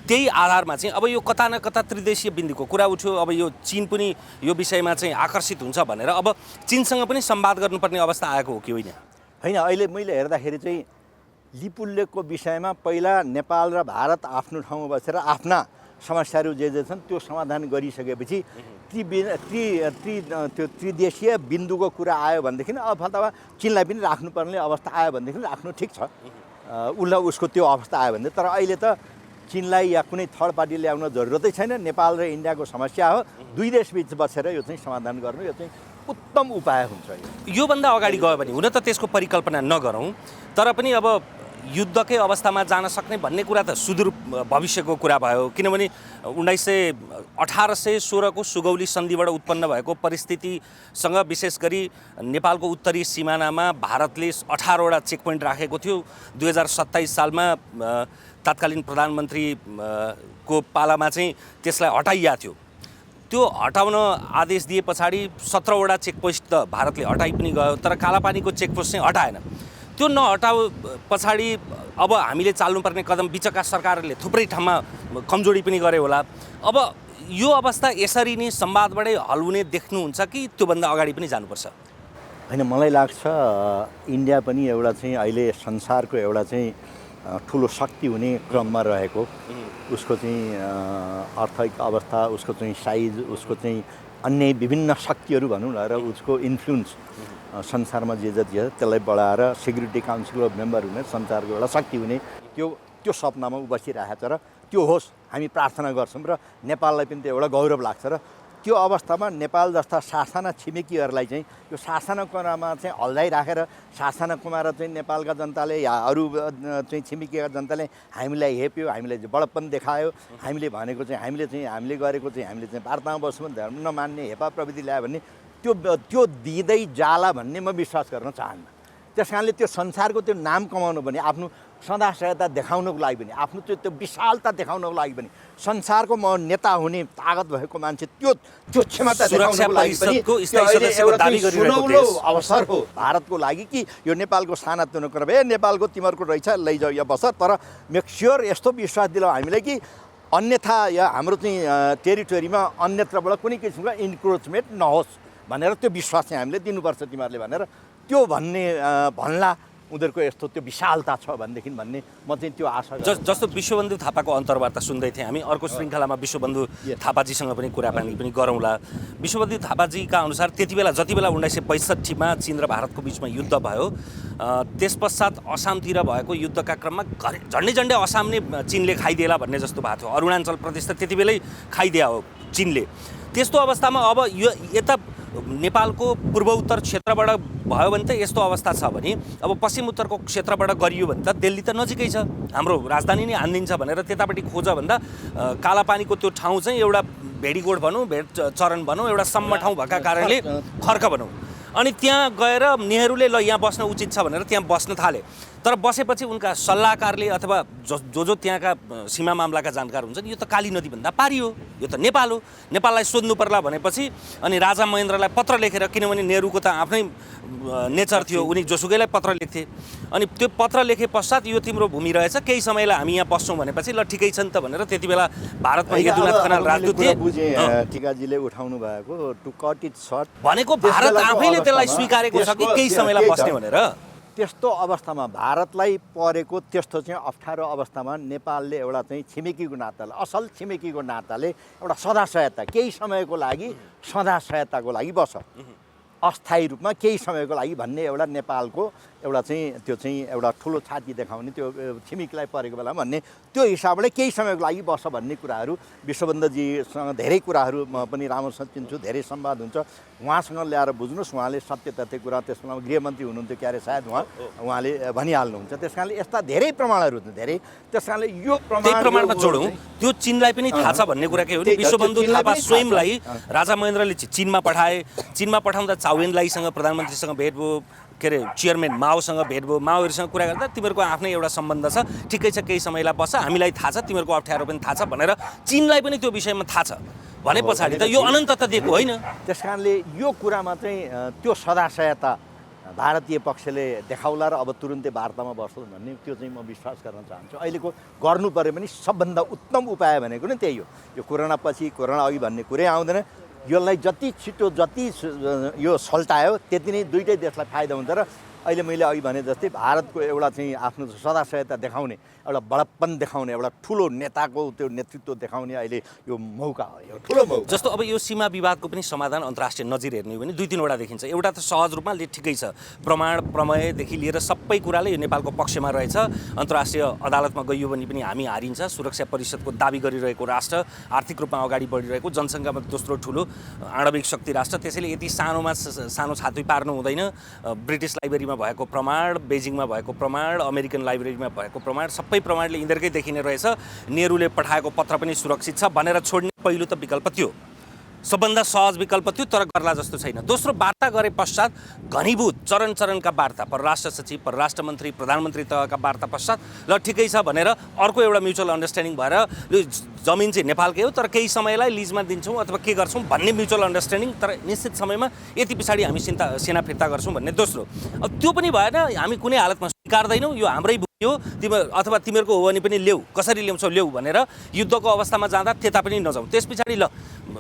त्यही आधारमा चाहिँ अब यो कता न कता त्रिदेशीय बिन्दुको कुरा उठ्यो अब यो चीन पनि यो विषयमा चाहिँ आकर्षित हुन्छ भनेर अब चीनसँग पनि संवाद गर्नुपर्ने अवस्था आएको हो कि होइन होइन अहिले मैले हेर्दाखेरि चाहिँ लिपुलेकको विषयमा पहिला नेपाल र भारत आफ्नो ठाउँमा बसेर आफ्ना समस्याहरू जे छन् त्यो समाधान गरिसकेपछि त्यो त्रिदेशीय बिन्दुको कुरा आयो भनेदेखि अथवा चीनलाई पनि राख्नुपर्ने अवस्था आयो भनेदेखि राख्नु ठिक छ उसलाई उसको त्यो अवस्था आयो भने तर अहिले त चीनलाई या कुनै थर्ड पार्टी ल्याउन जरुरतै छैन नेपाल र इन्डियाको समस्या हो दुई देशबीच बसेर यो चाहिँ समाधान गर्नु यो चाहिँ उत्तम उपाय हुन्छ योभन्दा अगाडि गयो भने हुन त त्यसको परिकल्पना नगरौँ तर पनि अब युद्धकै अवस्थामा जान सक्ने भन्ने कुरा त सुदूर भविष्यको कुरा भयो किनभने 1816 को सुगौली सन्धिबाट उत्पन्न भएको परिस्थितिसँग विशेष गरी नेपालको उत्तरी सिमानामा भारतले 18 वटा चेक पोइन्ट राखेको थियो 2027 सालमा तत्कालीन प्रधानमन्त्री को पालामा चाहिँ त्यसलाई हटाइएको थियो त्यो हटाउन आदेश दिए पछाडि 17 वटा चेकपोस्ट त भारतले हटाइ पनि गयो तर कालापानीको चेकपोस्ट चाहिँ हटाएन त्यो नहटाउ पछाडि अब हामीले चाल्नुपर्ने कदम बिचका सरकारहरूले थुप्रै ठाउँमा कमजोरी पनि गरे होला अब यो अवस्था यसरी नै संवादबाटै हल हुने देख्नुहुन्छ कि त्योभन्दा अगाडि पनि जानुपर्छ हैन मलाई लाग्छ इन्डिया पनि एउटा चाहिँ अहिले संसारको एउटा चाहिँ ठुलो शक्ति हुने क्रममा रहेको उसको चाहिँ आर्थिक अवस्था उसको चाहिँ साइज उसको चाहिँ अन्य विभिन्न शक्तिहरू भनौँ न र उसको इन्फ्लुएन्स संसारमा जे जति छ त्यसलाई बढाएर सेक्युरिटी काउन्सिल अफ मेम्बर हुने संसारको एउटा शक्ति हुने त्यो सपनामा उ बसिरहेको छ र त्यो होस् हामी प्रार्थना गर्छौँ र नेपाललाई पनि त्यो एउटा गौरव लाग्छ र त्यो अवस्थामा नेपाल जस्ता सासाना छिमेकीहरूलाई चाहिँ यो सासाना कुरामा चाहिँ हल्लाइराखेर सासाना कुमार चाहिँ नेपालका जनताले या अरू चाहिँ छिमेकीका जनताले हामीलाई हेप्यो हामीलाई बडप्पन देखायो हामीले भनेको चाहिँ हामीले गरेको चाहिँ हामीले चाहिँ वार्तामा बस्नु धर्म नमान्ने हेपा प्रविधि ल्यायो भने त्यो दिँदै जाला भन्ने म विश्वास गर्न चाहन्न त्यस कारणले त्यो संसारको त्यो नाम कमाउनु पनि आफ्नो सदाशयता देखाउनको लागि पनि आफ्नो त्यो विशालता देखाउनको लागि पनि संसारको म नेता हुने तागत भएको मान्छे त्यो क्षमता देखाउनको लागि पनि सुनौलो अवसर हो भारतको लागि कि यो नेपालको सानातिनो कुरा नेपालको तिमीहरूको रहेछ लैजाऊ या बस तर मेक स्योर यस्तो विश्वास दिलाऊ हामीलाई कि अन्यथा या हाम्रो चाहिँ टेरिटोरीमा अन्यत्रबाट कुनै किसिमको इन्क्रोचमेन्ट नहोस् भनेर त्यो विश्वास चाहिँ हामीले दिनुपर्छ तिमीहरूले भनेर त्यो भन्ला उनीहरूको यस्तो त्यो विशालता छ भन्ने म चाहिँ त्यो आशा जस्तो विश्वबन्धु थापाको अन्तर्वार्ता सुन्दै थिएँ हामी अर्को श्रृङ्खलामा विश्वबन्धु थापाजीसँग पनि कुराकानी पनि गरौँला विश्वबन्धु थापाजीका अनुसार त्यति बेला जति बेला 1962मा चीन र भारतको बिचमा युद्ध भयो त्यस पश्चात असमतिर भएको युद्धका क्रममा झन्डै असम नै चीनले खाइदिएला भन्ने जस्तो भएको थियो अरुणाचल प्रदेश त त्यति बेलै खाइदिया हो चीनले त्यस्तो अवस्थामा अब यो यता नेपालको पूर्व उत्तर क्षेत्रबाट भयो भने त यस्तो अवस्था छ भने अब पश्चिम उत्तरको क्षेत्रबाट गरियो भने त दिल्ली त नजिकै छ हाम्रो राजधानी नै हान्दिन्छ भनेर त्यतापट्टि खोज भन्दा कालापानीको त्यो ठाउँ चाहिँ एउटा भेडीगोड भनौँ भेड चरण भनौँ एउटा सम्म ठाउँ भएका कारणले खर्क भनौँ अनि त्यहाँ गएर नेहरूले ल यहाँ बस्न उचित छ भनेर त्यहाँ बस्न थाले तर बसेपछि उनका सल्लाहकारले अथवा जो त्यहाँका सीमा मामलाका जानकार हुन्छन् यो त काली नदीभन्दा पारी हो, यो त नेपाल हो, नेपाललाई सोध्नु पर्ला भनेपछि अनि राजा महेन्द्रलाई पत्र लेखेर, किनभने नेहरूको त आफ्नै नेचर थियो, उनी जोसुकैलाई पत्र लेख्थे अनि त्यो पत्र लेखे पश्चात यो तिम्रो भूमि रहेछ, केही समयलाई हामी यहाँ बस्छौँ भनेपछि ल ठिकै छ नि त भनेर त्यति बेला भारतमा यदुनाथ खनाल राजदूत थिए। टिकाजीले उठाउनु भएको टु कट इट सर्ट भनेको भारत आफैले त्यसलाई स्वीकारेको छ कि केही समयलाई बस्ने भनेर। त्यस्तो अवस्थामा भारतलाई परेको त्यस्तो चाहिँ अप्ठ्यारो अवस्थामा नेपालले एउटा चाहिँ छिमेकीको नाताले, असल छिमेकीको नाताले एउटा सदा सहायता, केही समयको लागि सदा सहायताको लागि बस, अस्थायी रूपमा केही समयको लागि भन्ने एउटा नेपालको एउटा चाहिँ त्यो चाहिँ एउटा ठुलो छाती देखाउने, त्यो छिमेकीलाई परेको बेलामा भन्ने त्यो हिसाबले केही समयको लागि बस भन्ने कुराहरू विश्वबन्धजीसँग धेरै कुराहरू म पनि राम्रोसँग चिन्छु, धेरै संवाद हुन्छ, उहाँसँग ल्याएर बुझ्नुहोस्, उहाँले सत्य तथ्य कुरा, त्यसमा गृहमन्त्री हुनुहुन्थ्यो क्यारे सायद उहाँले भनिहाल्नुहुन्छ। त्यस कारणले यस्ता धेरै प्रमाणहरू छन्, धेरै, त्यस कारणले यो प्रमाणमा जोडौँ त्यो चीनलाई पनि थाहा छ भन्ने कुरा के हो नि, विश्वबन्धु थापा स्वयंलाई राजा महेन्द्रले चीनमा पठाए, चीनमा पठाउँदा चाउएनलाईसँग प्रधानमन्त्रीसँग भेट भयो, के अरे चेयरम्यान माओसँग भेट भयो, माओहरूसँग कुरा गर्दा तिमीहरूको आफ्नै एउटा सम्बन्ध छ, ठिकै छ केही समयलाई बस, हामीलाई थाहा छ तिमीहरूको अप्ठ्यारो पनि थाहा छ भनेर चीनलाई पनि त्यो विषयमा थाहा छ भने पछाडि त यो अनन्तता दिएको होइन। त्यस कारणले यो कुरामा चाहिँ त्यो सदा सहायता भारतीय पक्षले देखाउला र अब तुरुन्तै वार्तामा बस्छौँ भन्ने त्यो चाहिँ म विश्वास गर्न चाहन्छु। अहिलेको गर्नु पऱ्यो भने सबभन्दा उत्तम उपाय भनेको नै त्यही हो। यो कोरोना पछि कोरोना अघि भन्ने कुरै आउँदैन, यसलाई जति छिटो जति यो सल्टायो त्यति नै दुईटै देशलाई फाइदा हुन्छ। र अहिले मैले अघि भने जस्तै भारतको एउटा चाहिँ आफ्नो सदा सहायता देखाउने, एउटा बडप्पन देखाउने, एउटा ठुलो नेताको त्यो नेतृत्व देखाउने अहिले यो मौका हो, यो ठुलो मौका। जस्तो अब यो सीमा विवादको पनि समाधान अन्तर्राष्ट्रिय नजिर हेर्ने हो भने दुई तिनवटा देखिन्छ। एउटा त सहज रूपमा ठिकै छ, प्रमाण प्रमेयदेखि लिएर सबै कुराले यो नेपालको पक्षमा रहेछ, अन्तर्राष्ट्रिय अदालतमा गइयो भने पनि हामी हारिन्छ, सुरक्षा परिषदको दाबी गरिरहेको राष्ट्र, आर्थिक रूपमा अगाडि बढिरहेको, जनसङ्ख्यामा दोस्रो ठुलो आणविक शक्ति राष्ट्र, त्यसैले यति सानोमा सानो छाती पार्नु हुँदैन। ब्रिटिस लाइब्रेरीमा भएको प्रमाण, बेजिङमा भएको प्रमाण, अमेरिकन लाइब्रेरीमा भएको प्रमाण, सबै प्रमाणले यिनीहरूकै देखिने रहेछ, नेहरूले पठाएको पत्र पनि सुरक्षित छ भनेर छोड्ने पहिलो त विकल्प थियो, सबभन्दा सहज विकल्प थियो, तर गर्ला जस्तो छैन। दोस्रो, वार्ता गरे पश्चात घनीभूत चरण चरणका वार्ता, परराष्ट्र सचिव, परराष्ट्र मन्त्री, प्रधानमन्त्री तहका वार्ता पश्चात ल ठिकै छ भनेर अर्को एउटा म्युचुअल अन्डरस्ट्यान्डिङ भएर जमिन चाहिँ नेपालकै हो तर केही समयलाई लिजमा दिन्छौँ अथवा के गर्छौँ भन्ने म्युचुअल अन्डरस्ट्यान्डिङ, तर निश्चित समयमा यति पछाडि हामी सेना फिर्ता गर्छौँ भन्ने दोस्रो। अब त्यो पनि भएन, हामी कुनै हालतमा स्वीकार्दैनौँ, यो हाम्रै भूमि हो, अथवा तिमीहरूको हो भने पनि ल्याऊ, कसरी ल्याउँछौ ल्याऊ भनेर युद्धको अवस्थामा जाँदा त्यता पनि नजाउँ, त्यस पछाडि ल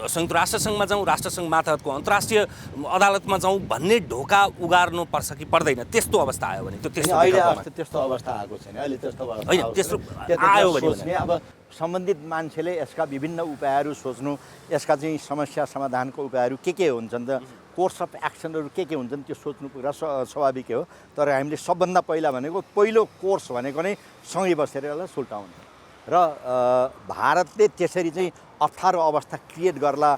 संयुक्त राष्ट्रसङ्घमा जाउँ, राष्ट्रसङ्घ मातहतको अन्तर्राष्ट्रिय अदालतमा जाउँ भन्ने ढोका उगार्नु पर्छ कि पर्दैन, त्यस्तो अवस्था आयो भने त्यस्तो अवस्था आएको छैन, अहिले त्यस्तो आयो भने अब सम्बन्धित मान्छेले यसका विभिन्न उपायहरू सोच्नु, यसका चाहिँ समस्या समाधानको उपायहरू के हुन्छन् त, कोर्स अफ एक्सनहरू के हुन्छन् त्यो सोच्नु कुरा स्वाभाविक हो। तर हामीले सबभन्दा पहिलो कोर्स भनेको नै सँगै बसेर यसलाई सुल्टाउने र भारतले त्यसरी चाहिँ अप्ठ्यारो अवस्था क्रिएट गर्ला,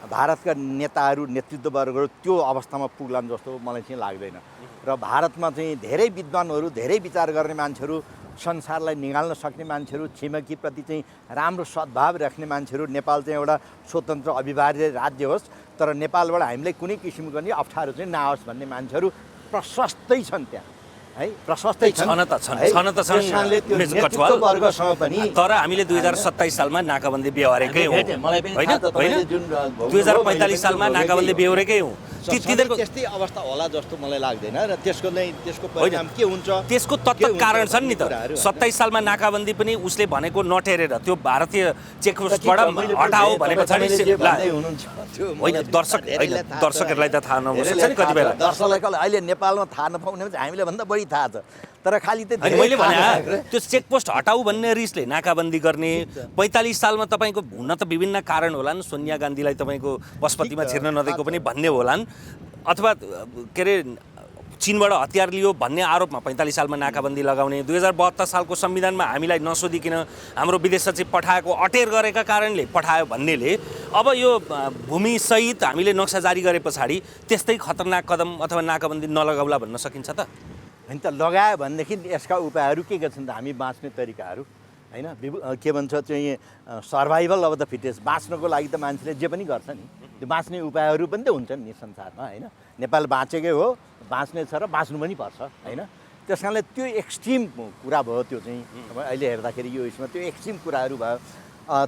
भारतका नेताहरू नेतृत्ववर्गहरू त्यो अवस्थामा पुग्लान् जस्तो मलाई चाहिँ लाग्दैन। र भारतमा चाहिँ धेरै विद्वानहरू, धेरै विचार गर्ने मान्छेहरू, संसारलाई निकाल्न सक्ने मान्छेहरू, छिमेकीप्रति चाहिँ राम्रो सद्भाव राख्ने मान्छेहरू, नेपाल चाहिँ एउटा स्वतन्त्र अभिभाज्य राज्य होस् तर नेपालबाट हामीलाई कुनै किसिमको नि अप्ठ्यारो चाहिँ नआओस् भन्ने मान्छेहरू प्रशस्तै छन् त्यहाँ है, प्रशस्तै छन् वर्गसँग पनि। तर हामीले 2027 सालमा नाकाबन्दी बेहोरेकै हौँ होइन, 2045 सालमा नाकाबन्दी बेहोरेकै हौँ, त्यस्तै अवस्था होला जस्तो मलाई लाग्दैन। र त्यसको परिणाम के हुन्छ, त्यसको तत्त्व कारण छन् नि त। 27 सालमा नाकाबन्दी पनि उसले भनेको नटेरेर त्यो भारतीय चेकपोस्टबाट हटाओ भने पछाडि होइन, दर्शकहरूलाई त थाहा नहुन सक्छ नि कति बेला, दर्शकलाई अहिले नेपालमा थाहा नपाउने हामीले भन्दा बढी थाहा छ, तर खालि त मैले भने त्यो चेकपोस्ट हटाऊ भन्ने रिसले नाकाबन्दी गर्ने। 45 सालमा तपाईँको हुन त विभिन्न कारण होलान्, सोनिया गान्धीलाई तपाईँको पशुपतिमा छिर्न नदिएको पनि भन्ने होलान्, अथवा के अरे चीनबाट हतियार लियो भन्ने आरोपमा 45 सालमा नाकाबन्दी लगाउने, 2072 सालको संविधानमा हामीलाई नसोधिकन हाम्रो विदेश सचिव पठाएको अटेर गरेका कारणले पठायो भन्नेले अब यो भूमिसहित हामीले नक्सा जारी गरे पछाडि त्यस्तै खतरनाक कदम अथवा नाकाबन्दी नलगाउला भन्न सकिन्छ त? होइन त, लगायो भनेदेखि यसका उपायहरू के छन् त, हामी बाँच्ने तरिकाहरू होइन, के भन्छ चाहिँ सर्भाइभल अफ द फिटेस्ट, बाँच्नको लागि त मान्छेले जे पनि गर्छ नि, त्यो बाँच्ने उपायहरू पनि त हुन्छन् नि संसारमा होइन। नेपाल बाँचेकै हो, बाँच्ने छ र बाँच्नु पनि पर्छ होइन। त्यस कारणले त्यो एक्सट्रिम कुरा भयो त्यो चाहिँ अब अहिले हेर्दाखेरि यो यसमा त्यो एक्सट्रिम कुराहरू भयो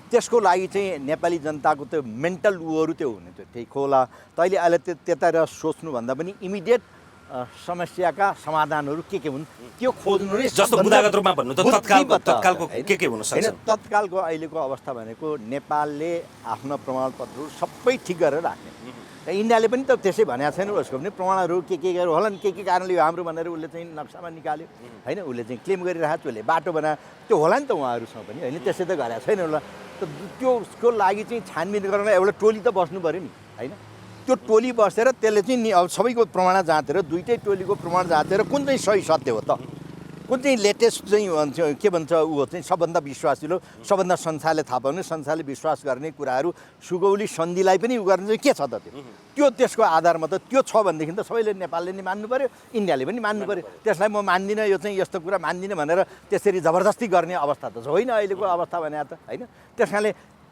त्यसको लागि चाहिँ नेपाली जनताको त्यो मेन्टल उहरू त्यो हुने त्यो ठिक होला तैँले अहिले त्यतातिर सोच्नुभन्दा पनि इमिडिएट समस्याका समाधानहरू के हुन् त्यो खोज्नु नै जस्तो बुदागत रूपमा भन्नु त तत्कालको के हुन सक्छ तत्कालको अहिलेको अवस्था भनेको नेपालले आफ्नो प्रमाणपत्रहरू सबै ठिक गरेर राख्ने इन्डियाले पनि त त्यसै भनेको छैन उसको पनि प्रमाणहरू के गरेर होला नि के कारणले यो हाम्रो भनेर उसले चाहिँ नक्सामा निकाल्यो होइन उसले चाहिँ क्लेम गरिरहेको उसले बाटो बनायो त्यो होला नि त उहाँहरूसँग पनि होइन त्यसै त गरेको छैन होला त त्यसको लागि चाहिँ छानबिन गरेर एउटा टोली त बस्नु पऱ्यो नि होइन त्यो टोली बसेर त्यसले चाहिँ नि अब सबैको प्रमाण जाँचेर दुइटै टोलीको प्रमाण जाँचेर कुन चाहिँ सही सत्य हो त कुन चाहिँ लेटेस्ट चाहिँ के भन्छ ऊ चाहिँ सबभन्दा विश्वासिलो सबभन्दा संसारले थाहा पाउने संसारले विश्वास गर्ने कुराहरू सुगौली सन्धिलाई पनि उ गर्ने चाहिँ के छ त त्यो त्यसको आधारमा त त्यो छ भनेदेखि त सबैले नेपालले नि मान्नु पऱ्यो इन्डियाले पनि मान्नु पऱ्यो त्यसलाई म मान्दिनँ यो चाहिँ यस्तो कुरा मान्दिनँ भनेर त्यसरी जबरजस्ती गर्ने अवस्था त होइन अहिलेको अवस्था भने त होइन त्यस कारणले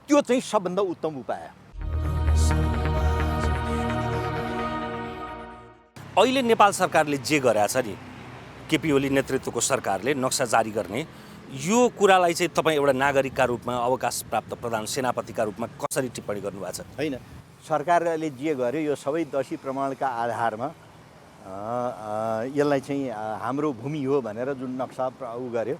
त्यो चाहिँ सबभन्दा उत्तम उपाय अहिले नेपाल सरकारले जे गरेछ नि केपी ओली नेतृत्वको सरकारले नक्सा जारी गर्ने यो कुरालाई चाहिँ तपाईँ एउटा नागरिकका रूपमा अवकाश प्राप्त प्रधान सेनापतिका रूपमा कसरी टिप्पणी गर्नुभएको छ होइन सरकारले जे गर्यो यो सबै दशी प्रमाणका आधारमा यसलाई चाहिँ हाम्रो भूमि हो भनेर जुन नक्सा उ गर्यो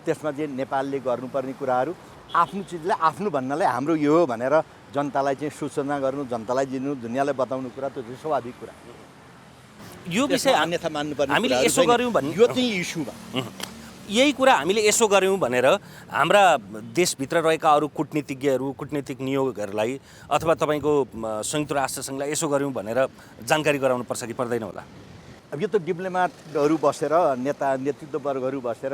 त्यसमा चाहिँ नेपालले गर्नुपर्ने कुराहरू आफ्नो चिजलाई आफ्नो भन्नलाई हाम्रो यो हो भनेर जनतालाई चाहिँ सूचना गर्नु जनतालाई दिनु दुनियाँलाई बताउनु कुरा त्यो चाहिँ स्वाभाविक कुरा यो विषय अन्यथा मान्नुपर्ने हामीले यसो गर्यौँ भन्ने यो चाहिँ इस्युमा यही कुरा हामीले यसो गर्यौँ भनेर हाम्रा देशभित्र रहेका अरू कूटनीतिज्ञहरू कूटनीतिक नियोगहरूलाई अथवा तपाईँको संयुक्त राष्ट्रसङ्घलाई यसो गर्यौँ भनेर जानकारी गराउनुपर्छ कि पर्दैन होला अब यो त डिप्लोमेटहरू बसेर नेतृत्ववर्गहरू बसेर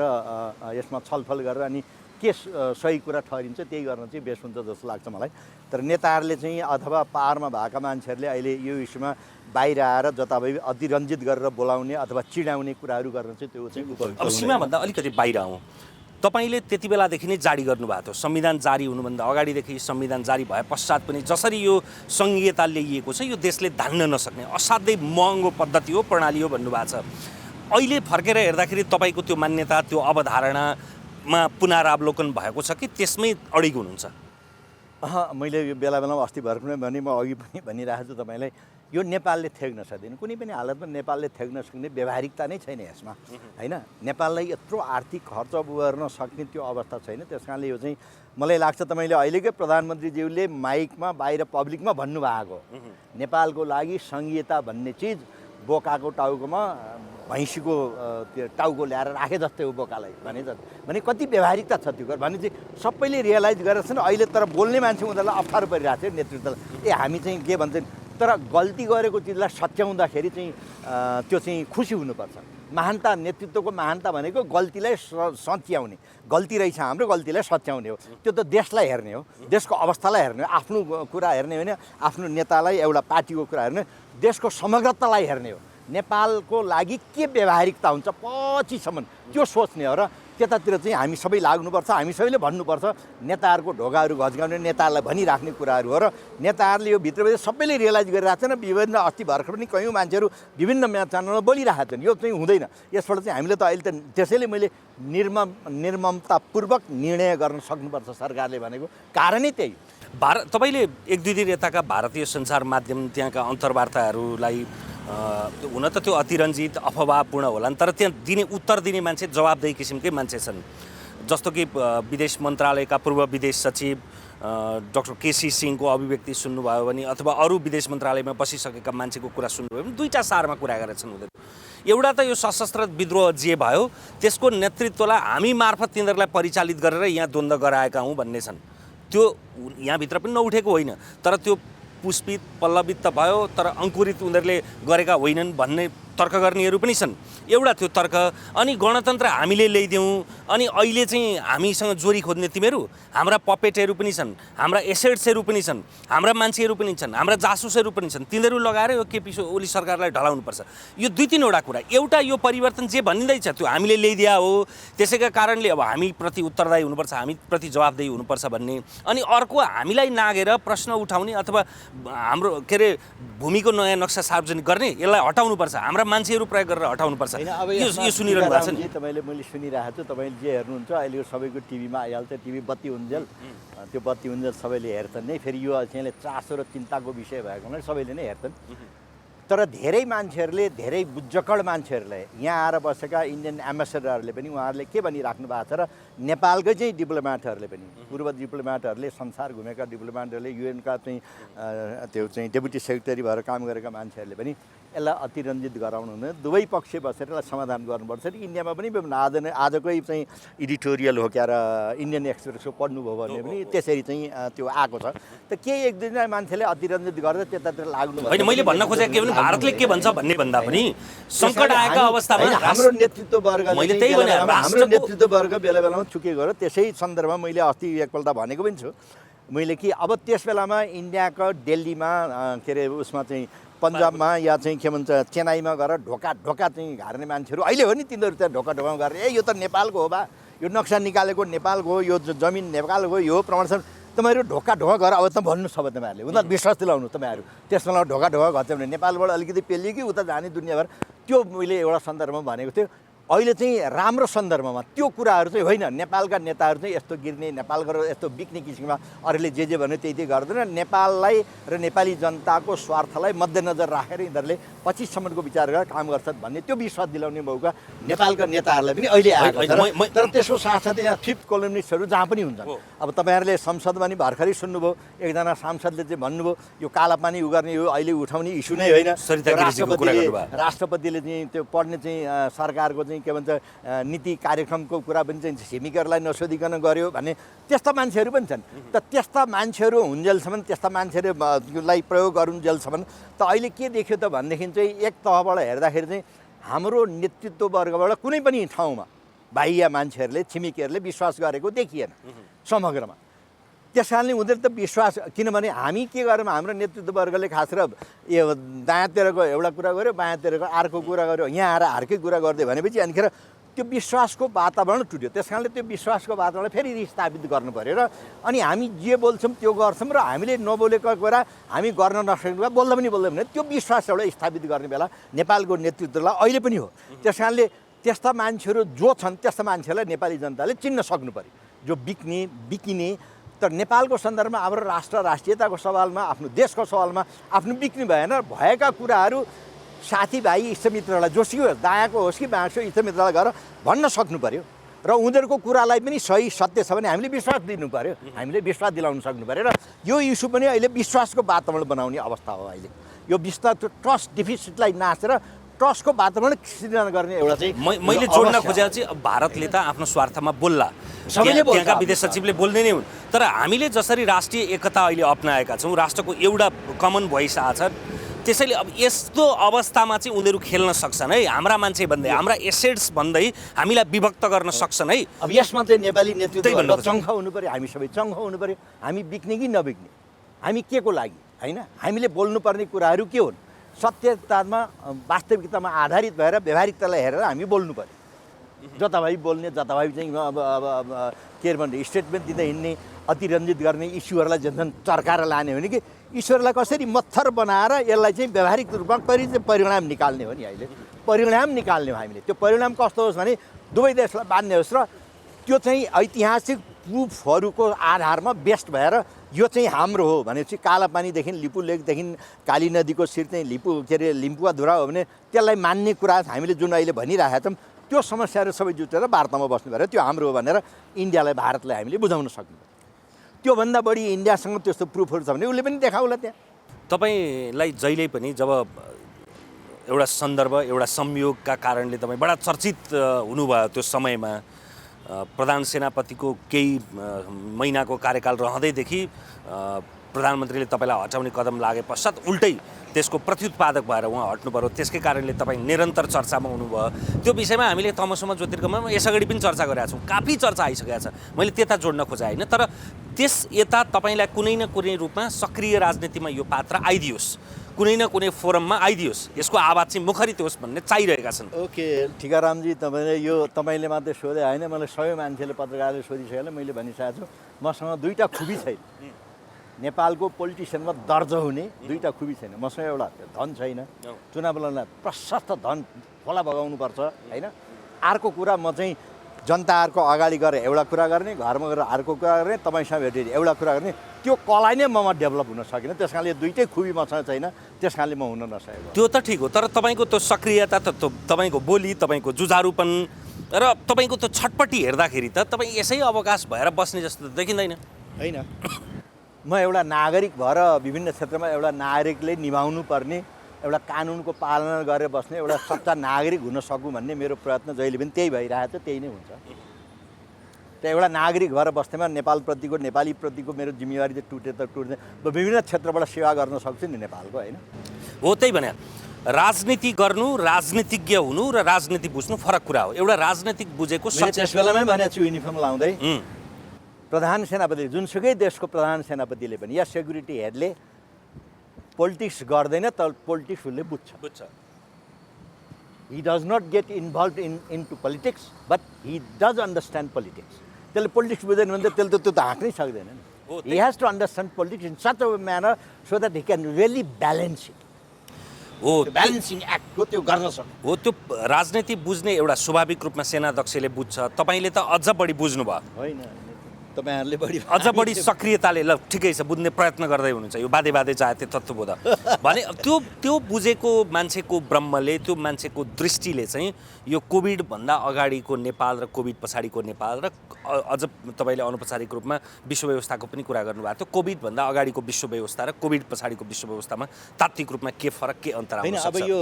यसमा छलफल गरेर अनि के सही कुरा ठहरिन्छ त्यही गर्न चाहिँ बेस हुन्छ जस्तो लाग्छ मलाई तर नेताहरूले चाहिँ अथवा पाहाडमा भएका मान्छेहरूले अहिले यो इस्युमा बाहिर आएर जताभावी अतिरञ्जित गरेर बोलाउने अथवा चिडाउने कुराहरू गर्न चाहिँ त्यो चाहिँ अब सीमाभन्दा अलिकति बाहिर आउँ तपाईँले त्यति बेलादेखि नै जारी गर्नुभएको थियो संविधान जारी हुनुभन्दा अगाडिदेखि संविधान जारी भए पश्चात पनि जसरी यो सङ्घीयता ल्याइएको छ यो देशले धान्न नसक्ने असाध्यै महँगो पद्धति हो प्रणाली हो भन्नुभएको छ अहिले फर्केर हेर्दाखेरि तपाईँको त्यो मान्यता त्यो अवधारणामा पुनरावलोकन भएको छ कि त्यसमै अडिग हुनुहुन्छ मैले यो बेला बेलामा अस्ति भर्खर पनि भने म अघि पनि भनिरहेको छु तपाईँलाई यो नेपालले थ्याक्न सक्दैन कुनै पनि हालतमा नेपालले थ्याक्न सक्ने व्यावहारिकता नै छैन यसमा होइन नेपाललाई यत्रो आर्थिक खर्च गर्न सक्ने त्यो अवस्था छैन त्यस कारणले यो चाहिँ मलाई लाग्छ तपाईँले अहिलेकै प्रधानमन्त्रीज्यूले माइकमा बाहिर पब्लिकमा भन्नुभएको नेपालको लागि सङ्घीयता भन्ने चिज बोकाको टाउकोमा भैँसीको त्यो टाउको ल्याएर राखे जस्तै हो बोकालाई भने कति व्यावहारिकता छ त्यो भने चाहिँ सबैले रियलाइज गरेर छन् अहिले तर बोल्ने मान्छे उनीहरूलाई अप्ठ्यारो परिरहेको छ नेतृत्वलाई हामी चाहिँ के भन्छन् तर गल्ती गरेको चिजलाई सच्याउँदाखेरि चाहिँ त्यो चाहिँ खुसी हुनुपर्छ महानता नेतृत्वको महानता भनेको गल्तीलाई सच्याउने गल्ती रहेछ हाम्रो गल्तीलाई सच्याउने हो त्यो त देशलाई हेर्ने हो देशको अवस्थालाई हेर्ने हो आफ्नो कुरा हेर्ने होइन आफ्नो नेतालाई एउटा पार्टीको कुरा हेर्ने देशको समग्रतालाई हेर्ने हो नेपालको लागि के व्यावहारिकता हुन्छ पछिसम्म त्यो सोच्ने हो र त्यतातिर चाहिँ हामी सबै लाग्नुपर्छ हामी सबैले भन्नुपर्छ नेताहरूको ढोकाहरू घचगाउने नेताहरूलाई भनिराख्ने कुराहरू हो र नेताहरूले यो भित्र सबैले रियलाइज गरिरहेको छन् विभिन्न अस्ति भर्खर पनि कयौँ मान्छेहरू विभिन्न च्यानलमा बोलिरहेका छन् यो चाहिँ हुँदैन यसबाट चाहिँ हामीले त अहिले त त्यसैले मैले निर्ममतापूर्वक निर्णय गर्न सक्नुपर्छ सरकारले भनेको कारणै त्यही तपाईँले एक दुई दिन यताका भारतीय सञ्चार माध्यम त्यहाँका अन्तर्वार्ताहरूलाई हुन त त्यो अतिरञ्जित अफवाहपूर्ण होलान् तर त्यहाँ दिने उत्तर दिने मान्छे जवाबदेही किसिमकै मान्छे छन् जस्तो कि विदेश मन्त्रालयका पूर्व विदेश सचिव डाक्टर केसी सिंहको अभिव्यक्ति सुन्नुभयो भने अथवा अरू विदेश मन्त्रालयमा बसिसकेका मान्छेको कुरा सुन्नुभयो भने दुईवटा सारमा कुरा गरेछन् उनीहरू एउटा त यो सशस्त्र विद्रोह जे भयो त्यसको नेतृत्वलाई हामी मार्फत तिनीहरूलाई परिचालित गरेर यहाँ द्वन्द्व गराएका हौँ भन्ने छन् त्यो यहाँभित्र पनि नउठेको होइन तर त्यो पुष्पित पल्लवित त भयो तर अङ्कुरित उनीहरूले गरेका होइनन् भन्ने तर्क गर्नेहरू पनि छन् एउटा त्यो तर्क अनि गणतन्त्र हामीले ल्याइदिउँ अनि अहिले चाहिँ हामीसँग जोरी खोज्ने तिमीहरू हाम्रा पपेटहरू पनि छन् हाम्रा एसेट्सहरू पनि छन् हाम्रा मान्छेहरू पनि छन् हाम्रा जासुसहरू पनि छन् तिनीहरू लगाएर यो केपी ओली सरकारलाई ढलाउनुपर्छ यो दुई तिनवटा कुरा एउटा यो परिवर्तन जे भनिँदैछ त्यो हामीले ल्याइदिया हो त्यसैका कारणले अब हामी प्रति उत्तरदायी हुनुपर्छ हामी प्रति जवाबदेही हुनुपर्छ भन्ने अनि अर्को हामीलाई नागेर प्रश्न उठाउने अथवा हाम्रो के अरे भूमिको नयाँ नक्सा सार्वजनिक गर्ने यसलाई हटाउनुपर्छ हाम्रा हाम्रा मान्छेहरू प्रयोग गरेर हटाउनुपर्छ होइन, अब यो यसमा यो सुनिरहनु भएको छ नि। टिकारामजी, तपाईँले मैले सुनिरहेको छु, तपाईँले जे हेर्नुहुन्छ अहिले सबैको टिभीमा आइहाल्छ, टिभी बत्ती हुन्जेल त्यो बत्ती हुन्जेल सबैले हेर्छन् नै। फेरि यो चाहिँ चासो र चिन्ताको विषय भएको हुनाले सबैले नै हेर्छन्। तर धेरै मान्छेहरूले, धेरै बुझ्जकड मान्छेहरूले, यहाँ आएर बसेका इन्डियन एम्बेसडरहरूले पनि उहाँहरूले के भनिराख्नु भएको छ र नेपालकै चाहिँ डिप्लोमेटहरूले पनि, पूर्व डिप्लोमेटहरूले, संसार घुमेका डिप्लोमेटहरूले, युएनका चाहिँ त्यो चाहिँ डेपुटी सेक्रेटरी भएर काम गरेका मान्छेहरूले पनि यसलाई अतिरञ्जित गराउनु हुँदैन। दुवै पक्ष बसेर यसलाई समाधान गर्नुपर्छ। इन्डियामा पनि आजकै चाहिँ एडिटोरियल हो क्या र इन्डियन एक्सप्रेसको पढ्नुभयो भने पनि त्यसरी चाहिँ त्यो आएको छ। त केही एक दुईजना मान्छेले अतिरञ्जित गरेर त्यतातिर लाग्नु होइन, मैले भन्न खोजेको के भने भारतले के भन्छ भन्ने भन्दा पनि सङ्कट आएका अवस्थामा हाम्रो नेतृत्व वर्गले मैले त्यही भने हाम्रो नेतृत्व वर्ग बेला बेलामा चुकेको हो। त्यसै सन्दर्भमा मैले अस्ति एकपल्ट भनेको पनि छु मैले कि अब त्यस बेलामा इन्डियाको दिल्लीमा के अरे उसमा चाहिँ पन्जाबमा या चाहिँ के भन्छ चेन्नाईमा गएर ढोका चाहिँ घार्ने मान्छेहरू अहिले हो नि, तिनीहरू त्यहाँ ढोका गरेर यो त नेपालको हो बा, यो नक्सा निकालेको नेपालको हो, यो जमिन नेपालको यो प्रमाणसर तपाईँहरू ढोका गरेर अब त भन्नुहोस् अब तपाईँहरूले उता विश्वास दिलाउनु। तपाईँहरू त्यस बेला ढोका गर्छ भने नेपालबाट अलिकति पेलियो कि उता जाने दुनियाँभर, त्यो मैले एउटा सन्दर्भमा भनेको थियो। अहिले चाहिँ राम्रो सन्दर्भमा त्यो कुराहरू चाहिँ होइन, नेपालका नेताहरू चाहिँ यस्तो गिर्ने, नेपालको यस्तो बिक्ने किसिममा अरूले जे भने त्यही गर्दैन। नेपाललाई र नेपाली जनताको स्वार्थलाई मध्यनजर राखेर यिनीहरूले 25सम्मको विचार गरेर काम गर्छन् भन्ने त्यो विश्वास दिलाउने मौका नेपालका नेताहरूलाई पनि अहिले आएको छ। तर त्यसको साथसाथै यहाँ फिफ्थ कोलम्निस्टहरू जहाँ पनि हुन्छन्। अब तपाईँहरूले संसदमा नि भर्खरै सुन्नुभयो, एकजना सांसदले चाहिँ भन्नुभयो यो कालापानी गर्ने यो अहिले उठाउने इस्यु नै होइन। राष्ट्रपतिले चाहिँ त्यो पढ्ने चाहिँ सरकारको चाहिँ के भन्छ नीति कार्यक्रमको कुरा पनि चाहिँ छिमेकीहरूलाई नसोधिकन गर्यो भन्ने त्यस्ता मान्छेहरू पनि छन्। त त्यस्ता मान्छेहरू हुन्जेलसम्म, त्यस्ता मान्छेहरूलाई प्रयोग गरुन्जेलसम्म त अहिले के देख्यो त भनेदेखि चाहिँ एक तहबाट हेर्दाखेरि चाहिँ हाम्रो नेतृत्व वर्गबाट कुनै पनि ठाउँमा बाहिर मान्छेहरूले, छिमेकीहरूले विश्वास गरेको देखिएन समग्रमा। त्यस कारणले उनीहरू त विश्वास, किनभने हामी के गर्यौँ, हाम्रो नेतृत्व वर्गले खास र यो दायाँतिरको एउटा कुरा गर्यो, बायाँतिरको अर्को कुरा गर्यो, यहाँ आएर अर्कै कुरा गर्दै भनेपछि अनिखेर त्यो विश्वासको वातावरण टुट्यो। त्यस कारणले त्यो विश्वासको वातावरण फेरि रिस्थापित गर्नु पऱ्यो र अनि हामी जे बोल्छौँ त्यो गर्छौँ र हामीले नबोलेको कुरा हामी गर्न नसकेको बोल्दा पनि भने त्यो विश्वास एउटा स्थापित गर्ने बेला नेपालको नेतृत्वलाई अहिले पनि हो। त्यस कारणले त्यस्ता मान्छेहरू जो छन् त्यस्ता मान्छेलाई नेपाली जनताले चिन्न सक्नु पऱ्यो, जो बिकिने। तर नेपालको सन्दर्भमा हाम्रो राष्ट्रियताको सवालमा, आफ्नो देशको सवालमा आफ्नो बिक्री भएन। भएका कुराहरू साथीभाइ इष्टमित्रलाई, जोसुकै दायाँको होस् कि बाँको इष्टमित्रलाई गएर भन्न सक्नु पऱ्यो र उनीहरूको कुरालाई पनि सही सत्य छ भने हामीले विश्वास दिनु पऱ्यो, हामीले विश्वास दिलाउन सक्नु पऱ्यो। र यो इस्यु पनि अहिले विश्वासको वातावरण बनाउने अवस्था हो। अहिले यो विश्वास, ट्रस्ट डिफिसिटलाई नाचेर ट्रस्टको वातावरण सृजना गर्ने एउटा चाहिँ मैले जोड्न खोजेको चाहिँ भारतले त आफ्नो स्वार्थमा बोल्ला, त्यहाँका विदेश सचिवले बोल्दै नै हुन्। तर हामीले जसरी राष्ट्रिय एकता अहिले अपनाएका छौँ, राष्ट्रको एउटा कमन भोइस आछ, त्यसैले अब यस्तो अवस्थामा चाहिँ उनीहरू खेल्न सक्छन् है, हाम्रा मान्छे भन्दै, हाम्रा एसेट्स भन्दै हामीलाई विभक्त गर्न सक्छन् है। अब यसमा चाहिँ नेपाली नेतृत्व चङ्ख हुनु पऱ्यो, हामी सबै चङ्ख हुनु पऱ्यो। हामी बिक्ने कि नबिक्ने, हामी के को लागि होइन, हामीले बोल्नुपर्ने कुराहरू के हुन्, सत्यतामा वास्तविकतामा आधारित भएर व्यवहारिकतालाई हेरेर हामी बोल्नु पऱ्यो। जताभावी बोल्ने, जताभावी चाहिँ अब के अरे भन्ने स्टेटमेन्ट दिँदै हिँड्ने, अतिरञ्जित गर्ने, इस्युहरूलाई झन् चर्काएर लाने हो नि कि ईश्वरलाई कसरी मत्थर बनाएर यसलाई चाहिँ व्यावहारिक रूपमा परिणाम निकाल्ने हो नि। अहिले परिणाम निकाल्ने हो हामीले। त्यो परिणाम कस्तो होस् भने दुवै देशलाई बाँध्ने होस् र त्यो चाहिँ ऐतिहासिक प्रुफहरूको आधारमा बेस्ट भएर यो चाहिँ हाम्रो हो भनेपछि कालापानीदेखि लिपु लेकदेखि काली नदीको शिर चाहिँ के अरे लिम्पुवा धुरा हो भने त्यसलाई मान्ने कुरा हामीले जुन अहिले भनिरहेका छौँ, त्यो समस्याहरू सबै जुटेर वार्तामा बस्नु भएर त्यो हाम्रो हो भनेर इन्डियालाई, भारतलाई हामीले बुझाउन सक्नु। त्योभन्दा बढी इन्डियासँग त्यस्तो प्रुफहरू छ भने उसले पनि देखाउला। त्यहाँ तपाईँलाई जहिल्यै पनि जब एउटा सन्दर्भ, एउटा संयोगका कारणले तपाईँ बडा चर्चित हुनुभयो, त्यो समयमा प्रधान सेनापतिको केही महिनाको कार्यकाल रहँदैदेखि प्रधानमन्त्रीले तपाईँलाई हटाउने कदम लागे पश्चात उल्टै त्यसको प्रत्युत्पादक भएर उहाँ हट्नु पर्यो। त्यसकै कारणले तपाईँ निरन्तर चर्चामा हुनुभयो। त्यो विषयमा हामीले तमसुमा ज्योतिर्गमयमा यसअगाडि पनि चर्चा गरेका छौँ, काफी चर्चा आइसकेको छ। मैले त्यता जोड्न खोजेँ होइन, तर त्यस यता तपाईँलाई कुनै न कुनै रूपमा सक्रिय राजनीतिमा यो पात्र आइदियोस्, कुनै न कुनै फोरममा आइदियोस्, यसको आवाज चाहिँ मुखरित होस् भन्ने चाहिरहेका छन्। ओके टिकारामजी, तपाईँले मात्रै सोधे होइन, मलाई सबै मान्छेले, पत्रकारले सोधिसकेर मैले भनिसकेको छु, मसँग दुईवटा खुबी छैन। नेपालको पोलिटिसियनमा दर्ज हुने दुईवटा खुबी छैन। मसँग एउटा धन छैन, चुनाव लड्न प्रशस्त धन खोला बगाउनुपर्छ होइन। अर्को कुरा म चाहिँ जनताहरूको अगाडि गएर एउटा कुरा गर्ने, घरमा गएर अर्को कुरा गर्ने, तपाईँसँग भेटेर एउटा कुरा गर्ने, त्यो कला नै ममा डेभलप हुन सकेन। त्यस कारणले दुइटै खुबी मसँग छैन, त्यस कारणले म हुन नसकेको। त्यो त ठिक हो, तर तपाईँको त्यो सक्रियता त तपाईँको बोली, तपाईँको जुझारुपन र तपाईँको त्यो छटपट्टि हेर्दाखेरि त तपाईँ यसै अवकाश भएर बस्ने जस्तो त देखिँदैन होइन। म एउटा नागरिक भएर विभिन्न क्षेत्रमा एउटा नागरिकले निभाउनु पर्ने, एउटा कानुनको पालना गरेर बस्ने एउटा सच्चा नागरिक हुन सकूँ भन्ने मेरो प्रयत्न जहिले पनि त्यही भइरहेको छ, त्यही नै हुन्छ। त एउटा नागरिक भएर बस्नेमा नेपालप्रतिको, नेपालीप्रतिको मेरो जिम्मेवारी चाहिँ टुटे त टुट्दैन। विभिन्न क्षेत्रबाट सेवा गर्न सक्छु नि नेपालको होइन। हो, त्यही भने राजनीति गर्नु, राजनीतिज्ञ हुनु र राजनीति बुझ्नु फरक कुरा हो। एउटा राजनीतिक बुझेको त्यस बेलामै भनेको छु युनिफर्म लाउँदै प्रधान सेनापति, जुनसुकै देशको प्रधान सेनापतिले पनि या सेक्युरिटी हेडले पोलिटिक्स गर्दैन, तर पोलिटिक्स उसले बुझ्छ। He does not get involved into politics, but he does understand politics. त्यसले पोलिटिक्स बुझ्दैन भने त त्यसले त्यो त हाँक्नै सक्दैन नि। He has to understand politics in such a manner so that he can really balance it. हो, ब्यालेन्सिङ एक्टको त्यो गर्न सक्छ। हो, त्यो राजनीति बुझ्ने एउटा स्वाभाविक रूपमा सेनाध्यक्षले बुझ्छ, तपाईँले त अझ बढी बुझ्नुभयो। होइन, तपाईँहरूले बढी अझ बढी सक्रियताले ल ठिकै छ बुझ्ने प्रयत्न गर्दै हुनुहुन्छ। यो बाधे बाधे चाहे त्यो तत्त्वबोध भने त्यो बुझेको मान्छेको ब्रह्मले, त्यो मान्छेको दृष्टिले चाहिँ यो कोभिडभन्दा अगाडिको नेपाल र कोभिड पछाडिको नेपाल र अझ तपाईँले अनौपचारिक रूपमा विश्व व्यवस्थाको पनि कुरा गर्नुभएको थियो। कोभिडभन्दा अगाडिको विश्व व्यवस्था र कोभिड पछाडिको विश्व व्यवस्थामा तात्विक रूपमा के फरक, के अन्तर होइन। आउन अब सक्छ? यो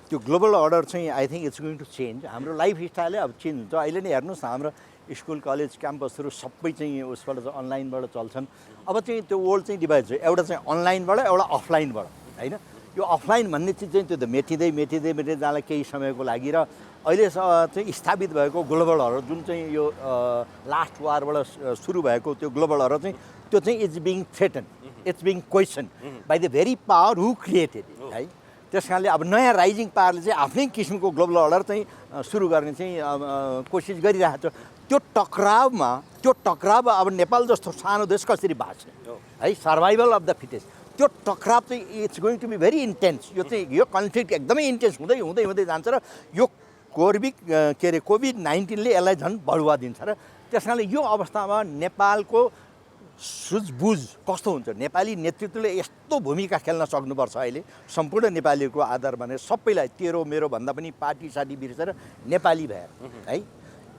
त्यो ग्लोबल अर्डर चाहिँ I think it's going to change. हाम्रो लाइफ स्टाइलै अब चेन्ज हुन्छ। अहिले नै हेर्नुहोस् न, हाम्रो स्कुल कलेज क्याम्पसहरू सबै चाहिँ उसबाट चाहिँ अनलाइनबाट चल्छन्। अब चाहिँ त्यो वर्ल्ड चाहिँ डिभाइड छ, एउटा चाहिँ अनलाइनबाट, एउटा अफलाइनबाट होइन। यो अफलाइन भन्ने चिज चाहिँ त्यो त मेटिँदै जाँदा केही समयको लागि र अहिले चाहिँ स्थापित भएको ग्लोबल अर्डर जुन चाहिँ यो लास्ट वारबाट सुरु भएको त्यो ग्लोबल अर्डर चाहिँ त्यो चाहिँ it's being threaten, it's being question by the very power who created है। त्यस कारणले अब नयाँ राइजिङ पावरले चाहिँ आफ्नै किसिमको ग्लोबल अर्डर चाहिँ सुरु गर्ने चाहिँ कोसिस गरिरहेको छ। त्यो टक्राव अब नेपाल जस्तो सानो देश कसरी बाँच्ने है, सर्भाइभल अफ द फिटेस्ट, त्यो टक्राव चाहिँ it's going to be very intense. यो चाहिँ यो कन्फ्लिक्ट एकदमै इन्टेन्स हुँदै जान्छ र यो कोभिड-19ले यसलाई झन् बढुवा दिन्छ र त्यस कारणले यो अवस्थामा नेपालको सुझबुझ कस्तो हुन्छ, नेपाली नेतृत्वले यस्तो भूमिका खेल्न सक्नुपर्छ अहिले सम्पूर्ण नेपालीको आधार भनेर सबैलाई तेरो मेरो भन्दा पनि पार्टी साटी बिर्सेर नेपाली भएर है,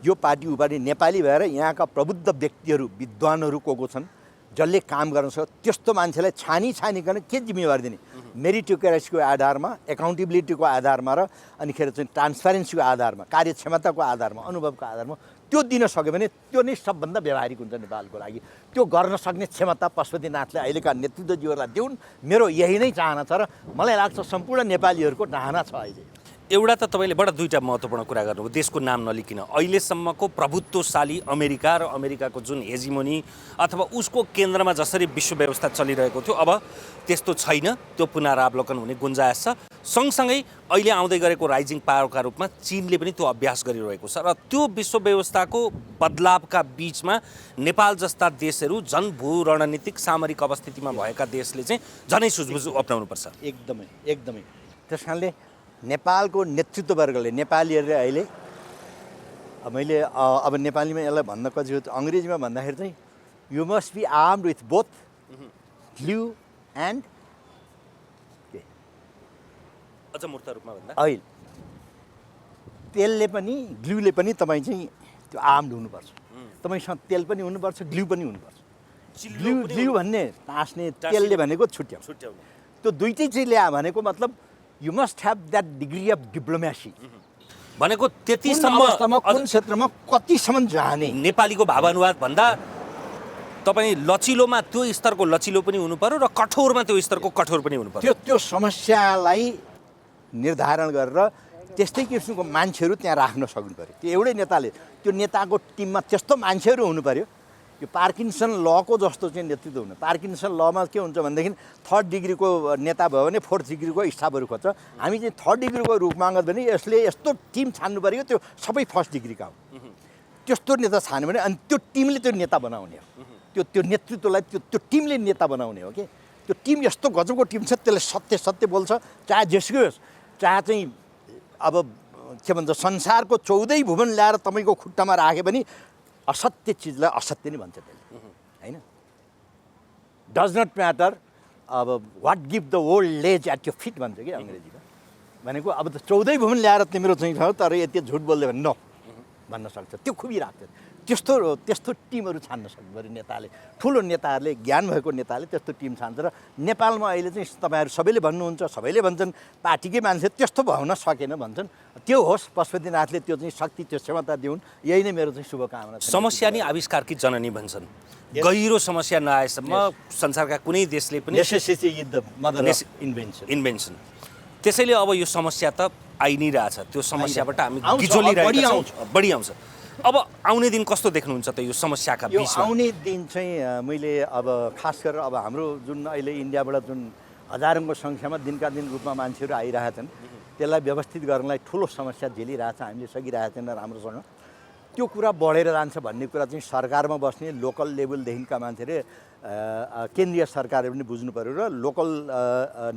यो पार्टी उपार्टी नेपाली भएर यहाँका प्रबुद्ध व्यक्तिहरू, विद्वानहरू को छन् जसले काम गर्न सक्छ, त्यस्तो मान्छेलाई छानिकन के जिम्मेवारी दिने, मेरिटोक्रेसीको आधारमा, एकाउन्टेबिलिटीको आधारमा र अनिखेर चाहिँ ट्रान्सप्यारेन्सीको आधारमा, कार्यक्षमताको आधारमा, अनुभवको आधारमा त्यो दिन सक्यो भने त्यो नै सबभन्दा व्यावहारिक हुन्छ नेपालको लागि। त्यो गर्न सक्ने क्षमता पशुपतिनाथले अहिलेका नेतृत्वज्यूहरूलाई देऊन्, मेरो यही नै चाहना छ र मलाई लाग्छ सम्पूर्ण नेपालीहरूको चाहना छ। अहिले एउटा त तपाईँले बडा दुईवटा महत्त्वपूर्ण कुरा गर्नुभयो, देशको नाम नलिकन। अहिलेसम्मको प्रभुत्वशाली अमेरिका र अमेरिकाको जुन हेजिमोनी अथवा उसको केन्द्रमा जसरी विश्व व्यवस्था चलिरहेको थियो, अब त्यस्तो छैन, त्यो पुनरावलोकन हुने गुन्जायस छ। सँगसँगै अहिले आउँदै गरेको राइजिङ पावरका रूपमा चीनले पनि त्यो अभ्यास गरिरहेको छ र त्यो विश्व व्यवस्थाको बदलावका बिचमा नेपाल जस्ता देशहरू झन् भू रणनीतिक सामरिक अवस्थितिमा भएका देशले चाहिँ झनै सुझबुझ अप्नाउनुपर्छ। एकदमै त्यस कारणले नेपालको नेतृत्ववर्गले, नेपालीहरूले अहिले मैले अब नेपालीमा यसलाई भन्न खोजेको अङ्ग्रेजीमा भन्दाखेरि चाहिँ you must be armed with both glue and अझ मूर्त रूपमा भन्दा अहिले तेलले पनि ग्लुले पनि तपाईँ चाहिँ त्यो आर्म्ड हुनुपर्छ। तपाईँसँग तेल पनि हुनुपर्छ, ग्लु पनि हुनुपर्छ। ग्लु भन्ने टाँस्ने, तेलले भनेको छुट्याउने, त्यो दुइटै चिज ल्यायो भनेको मतलब you must have that degree of diplomacy भनेको त्यतिसम्म कुन क्षेत्रमा कतिसम्म जाने। नेपालीको भावानुवाद भन्दा तपाईँ लचिलोमा त्यो स्तरको लचिलो पनि हुनु पर्यो र कठोरमा त्यो स्तरको कठोर पनि हुनु पर्यो। त्यो समस्यालाई निर्धारण गरेर त्यस्तै किसिमको मान्छेहरू त्यहाँ राख्न सक्नु पर्यो। त्यो एउटै नेताले, त्यो नेताको टिममा त्यस्तो मान्छेहरू हुनु पर्यो। यो पार्किन्सन लको जस्तो चाहिँ नेतृत्व हुनु। पार्किन्सन लमा के हुन्छ भनेदेखि 3rd डिग्रीको नेता भयो भने 4th डिग्रीको स्टाफहरू खोज्छ। हामी चाहिँ 3rd डिग्रीको रूपमा भने यसले यस्तो टिम छान्नु पऱ्यो त्यो सबै 1st डिग्रीका हो। त्यस्तो नेता छान्यो भने अनि त्यो टिमले त्यो नेता बनाउने हो। त्यो नेतृत्वलाई त्यो टिमले नेता बनाउने हो कि त्यो टिम यस्तो गजबको टिम छ त्यसले सत्य बोल्छ चाहे जेसुकै होस् चाहे चाहिँ अब के भन्छ संसारको 14 भुवन ल्याएर तपाईँको खुट्टामा राख्यो भने असत्य चिजलाई असत्य नै भन्छ त्यसले होइन डज नट म्याटर अब what give the world lays at यो फिट भन्छ कि अङ्ग्रेजीमा भनेको अब त 14 भुवन ल्याएर तिम्रो चाहिँ छ तर यति झुट बोल्दै भने नो भन्न सक्छ त्यो खुबी राख्छ त्यस्तो टिमहरू छान्न सक्नु पऱ्यो नेताले ठुलो नेताहरूले ज्ञान भएको नेताले त्यस्तो टिम छान्छ र नेपालमा अहिले चाहिँ तपाईँहरू सबैले भन्नुहुन्छ सबैले भन्छन् पार्टीकै मान्छे त्यस्तो हुन सकेन भन्छन् त्यो होस् पशुपतिनाथले त्यो चाहिँ शक्ति त्यो क्षमता दिउन् यही नै मेरो चाहिँ शुभकामना छ समस्या नै आविष्कारकी जननी भन्छन् गहिरो समस्या नआएसम्म संसारका कुनै देशले पनि necessity is the mother of invention त्यसैले अब यो समस्या त आइ नै रहेछ त्यो समस्याबाट हामी गिजोलिरहेका छौँ बढी आउँछ अब आउने दिन कस्तो देख्नुहुन्छ त यो समस्याका यो बिचमा आउने दिन चाहिँ मैले अब खास गरेर अब हाम्रो जुन अहिले इन्डियाबाट जुन हजारौँको सङ्ख्यामा दिनका दिन रूपमा मान्छेहरू आइरहेछन् त्यसलाई व्यवस्थित गर्नलाई ठुलो समस्या झेलिरहेछ हामीले सकिरहेको छैन राम्रोसँग त्यो कुरा बढेर जान्छ भन्ने कुरा चाहिँ सरकारमा बस्ने लोकल लेभलदेखिका मान्छेले केन्द्रीय सरकारले पनि बुझ्नु पऱ्यो र लोकल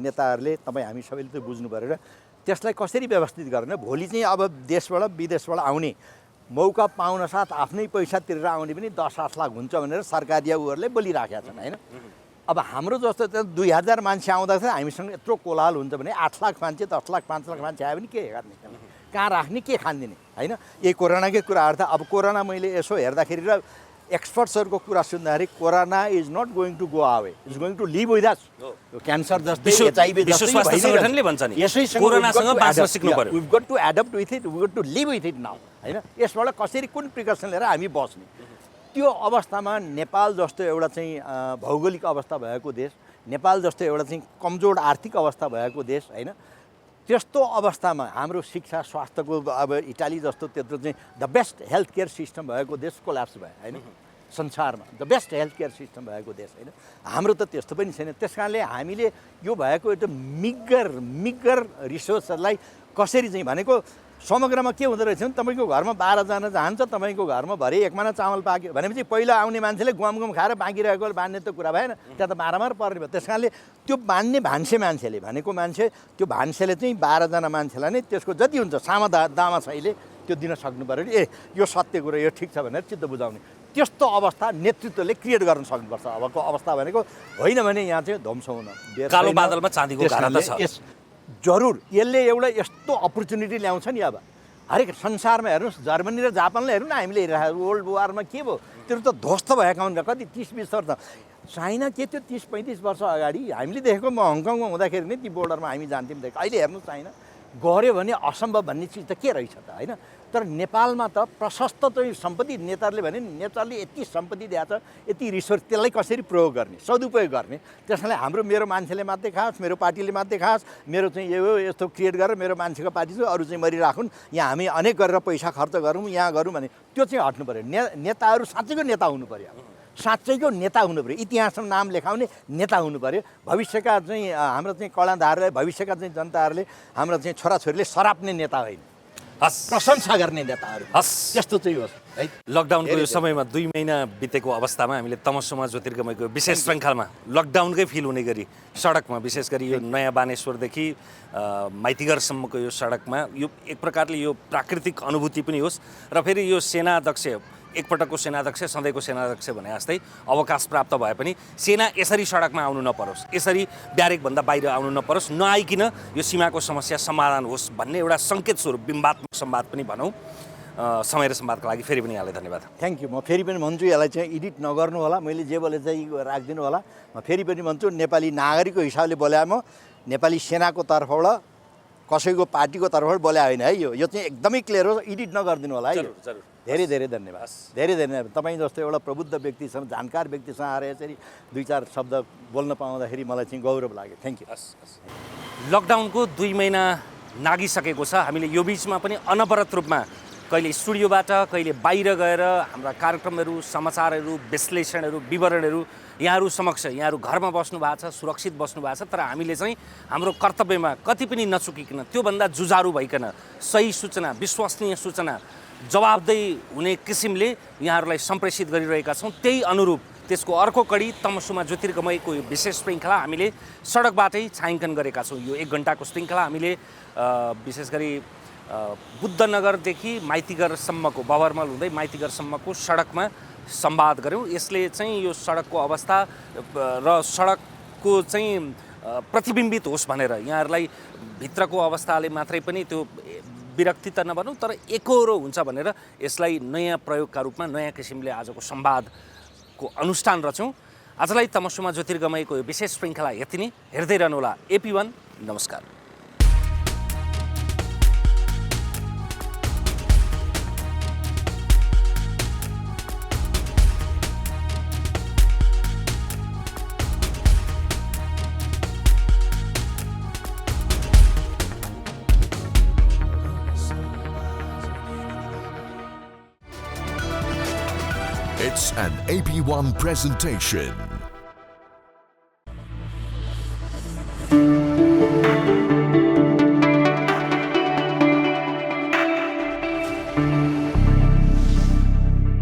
नेताहरूले तपाईँ हामी सबैले त्यो बुझ्नु पऱ्यो र त्यसलाई कसरी व्यवस्थित गर्ने भोलि चाहिँ अब देशबाट विदेशबाट आउने मौका पाउन साथ आफ्नै पैसा तिरेर आउने पनि 10-8 लाख हुन्छ भनेर सरकारी उहरूले बोलिराखेका छन् होइन अब हाम्रो जस्तो त 2000 मान्छे आउँदाखेरि हामीसँग यत्रो कोलाहल हुन्छ भने 8 लाख मान्छे 10 लाख 5 लाख मान्छे आयो भने के गर्ने कहाँ राख्ने के खानिदिने होइन यही कोरोनाकै कुराहरू त अब कोरोना मैले यसो हेर्दाखेरि र एक्सपर्ट्सहरूको कुरा सुन्दाखेरि corona is not going to go away is going to live with us cancer जस्तै एचआईभी विश्व स्वास्थ्य संगठनले भन्छ नि कोरोनासँग बाँच्न सिक्नु पर्यो we got to adapt with it we got to live with it now होइन यसबाट कसरी कुन प्रिकसन लिएर हामी बस्ने त्यो अवस्थामा नेपाल जस्तो एउटा चाहिँ भौगोलिक अवस्था भएको देश नेपाल जस्तो एउटा चाहिँ कमजोर आर्थिक अवस्था भएको देश होइन त्यस्तो अवस्थामा हाम्रो शिक्षा स्वास्थ्यको अब इटाली जस्तो त्यत्रो चाहिँ the best health care system भएको देश कोल्याप्स भयो होइन संसारमा the best health care system भएको देश होइन हाम्रो त त्यस्तो पनि छैन त्यस कारणले हामीले यो भएको एउटा मिग्गर रिसोर्सहरूलाई कसरी चाहिँ भनेको समग्रमा के हुँदो रहेछ भने तपाईँको घरमा 12 जना जान्छ तपाईँको घरमा भरे 1 माना चामल पाक्यो भनेपछि पहिला आउने मान्छेले गुम खाएर बाँकी रहेको बाँध्ने त कुरा भएन त्यहाँ त मारामार पर्ने भयो त्यस कारणले त्यो बाँध्ने भान्से मान्छेले भनेको मान्छे त्यो भान्सेले चाहिँ 12 जना मान्छेलाई नै त्यसको जति हुन्छ सामा दामा छैले त्यो दिन सक्नु पऱ्यो नि यो सत्य कुरा यो ठिक छ भनेर चित्त बुझाउने त्यस्तो अवस्था नेतृत्वले क्रिएट गर्न सक्नुपर्छ अबको अवस्था भनेको होइन भने यहाँ चाहिँ ध्वंस हुन कालो बादलमा चाँदीको घारा त छ जरुर यसले एउटा यस्तो अपर्च्युनिटी ल्याउँछ नि अब हरेक संसारमा हेर्नुहोस् जर्मनी र जापानलाई हेर्नु न हामीले हेरिरहेको वर्ल्ड वारमा के भयो त्यो त ध्वस्त भएका हुन् कति 30-20 वर्ष चाइना के त्यो 30-35 वर्ष अगाडि हामीले देखेको म हङकङमा हुँदाखेरि नै ती बोर्डरमा हामी जान्थ्यौँ देखेको अहिले हेर्नु चाइना गऱ्यो भने असम्भव भन्ने चिज त के रहेछ त होइन तर नेपालमा त प्रशस्त चाहिँ सम्पत्ति नेताहरूले भने नेताले यति सम्पत्ति दिएको छ यति रिसोर्स त्यसलाई कसरी प्रयोग गर्ने सदुपयोग गर्ने त्यसैले हाम्रो मेरो मान्छेले मात्रै खास मेरो पार्टीले मात्रै खास मेरो चाहिँ यो यस्तो क्रिएट गरेर मेरो मान्छेको पार्टी चाहिँ अरू चाहिँ मरिराखुन् यहाँ हामी अनेक गरेर पैसा खर्च गरौँ यहाँ गरौँ भने त्यो चाहिँ हट्नु पऱ्यो नेताहरू साँच्चैको नेता हुनु पऱ्यो साँच्चैको नेता हुनु पऱ्यो इतिहासमा नाम लेखाउने नेता हुनु पऱ्यो भविष्यका चाहिँ हाम्रो चाहिँ कलाधारलाई भविष्यका चाहिँ जनताहरूले हाम्रो चाहिँ छोराछोरीले सराप्ने नेता होइन प्रशंसा गर्ने नेताहरू त्यस्तो चाहिँ होस् है लकडाउनको यो समयमा 2 महिना बितेको अवस्थामा हामीले तमसुमा ज्योतिर्गमयको विशेष श्रृङ्खलामा लकडाउनकै फिल हुने गरी सडकमा विशेष गरी यो नयाँ बानेश्वरदेखि माइतीघरसम्मको यो सडकमा यो एक प्रकारले यो प्राकृतिक अनुभूति पनि होस् र फेरि यो सेनाध्यक्ष एकपटकको सेनाध्यक्ष सधैँको सेनाध्यक्ष भने जस्तै अवकाश प्राप्त भए पनि सेना यसरी सडकमा आउनु नपरोस् यसरी ब्यारेकभन्दा बाहिर आउनु नपरोस् नआइकन यो सीमाको समस्या समाधान होस् भन्ने एउटा सङ्केत स्वरूप बिम्बात्मक संवाद पनि भनौँ समय र संवादको लागि फेरि पनि यहाँलाई धन्यवाद थ्याङ्क यू म फेरि पनि भन्छु यसलाई चाहिँ एडिट नगर्नु होला मैले जे बोले चाहिँ राखिदिनु होला म फेरि पनि भन्छु नेपाली नागरिकको हिसाबले बोल्या म नेपाली सेनाको तर्फबाट कसैको पार्टीको तर्फबाट बोल्या होइन है यो चाहिँ एकदमै क्लियर हो एडिट नगरिदिनु होला है धेरै धेरै धन्यवाद धेरै धन्यवाद तपाईँ जस्तो एउटा प्रबुद्ध व्यक्तिसँग जानकार व्यक्तिसँग आएर यसरी 2-4 शब्द बोल्न पाउँदाखेरि मलाई चाहिँ गौरव लाग्यो थ्याङ्क यू लकडाउनको 2 महिना नागिसकेको छ हामीले यो बिचमा पनि अनवरत रूपमा कहिले स्टुडियोबाट कहिले बाहिर गएर हाम्रा कार्यक्रमहरू समाचारहरू विश्लेषणहरू विवरणहरू यहाँहरू समक्ष यहाँहरू घरमा बस्नु भएको छ सुरक्षित बस्नु भएको छ तर हामीले चाहिँ हाम्रो कर्तव्यमा कति पनि नचुकिकन त्योभन्दा जुझारु भइकन सही सूचना विश्वसनीय सूचना जवाबदेही हुने किसिमले यहाँहरूलाई सम्प्रेषित गरिरहेका छौँ त्यही अनुरूप त्यसको अर्को कडी तमसुमा ज्योतिर्गमयको यो विशेष श्रृङ्खला हामीले सडकबाटै छायाङ्कन गरेका छौँ। यो 1 घन्टाको श्रृङ्खला हामीले विशेष गरी बुद्धनगरदेखि माइतीघरसम्मको बबरमल हुँदै माइतीघरसम्मको सडकमा संवाद गऱ्यौँ। यसले चाहिँ यो सडकको अवस्था र सडकको चाहिँ प्रतिबिम्बित होस् भनेर यहाँहरूलाई भित्रको अवस्थाले मात्रै पनि त्यो विरक्ति त नभनौँ तर एकहोरो हुन्छ भनेर यसलाई नयाँ प्रयोगका रूपमा नयाँ किसिमले आजको संवादको अनुष्ठान रच्यौँ। आजलाई तमसुमा ज्योतिर्गमयको यो विशेष श्रृङ्खला यति नै। हेर्दै रहनुहोला AP1। नमस्कार। It's an AP1 presentation.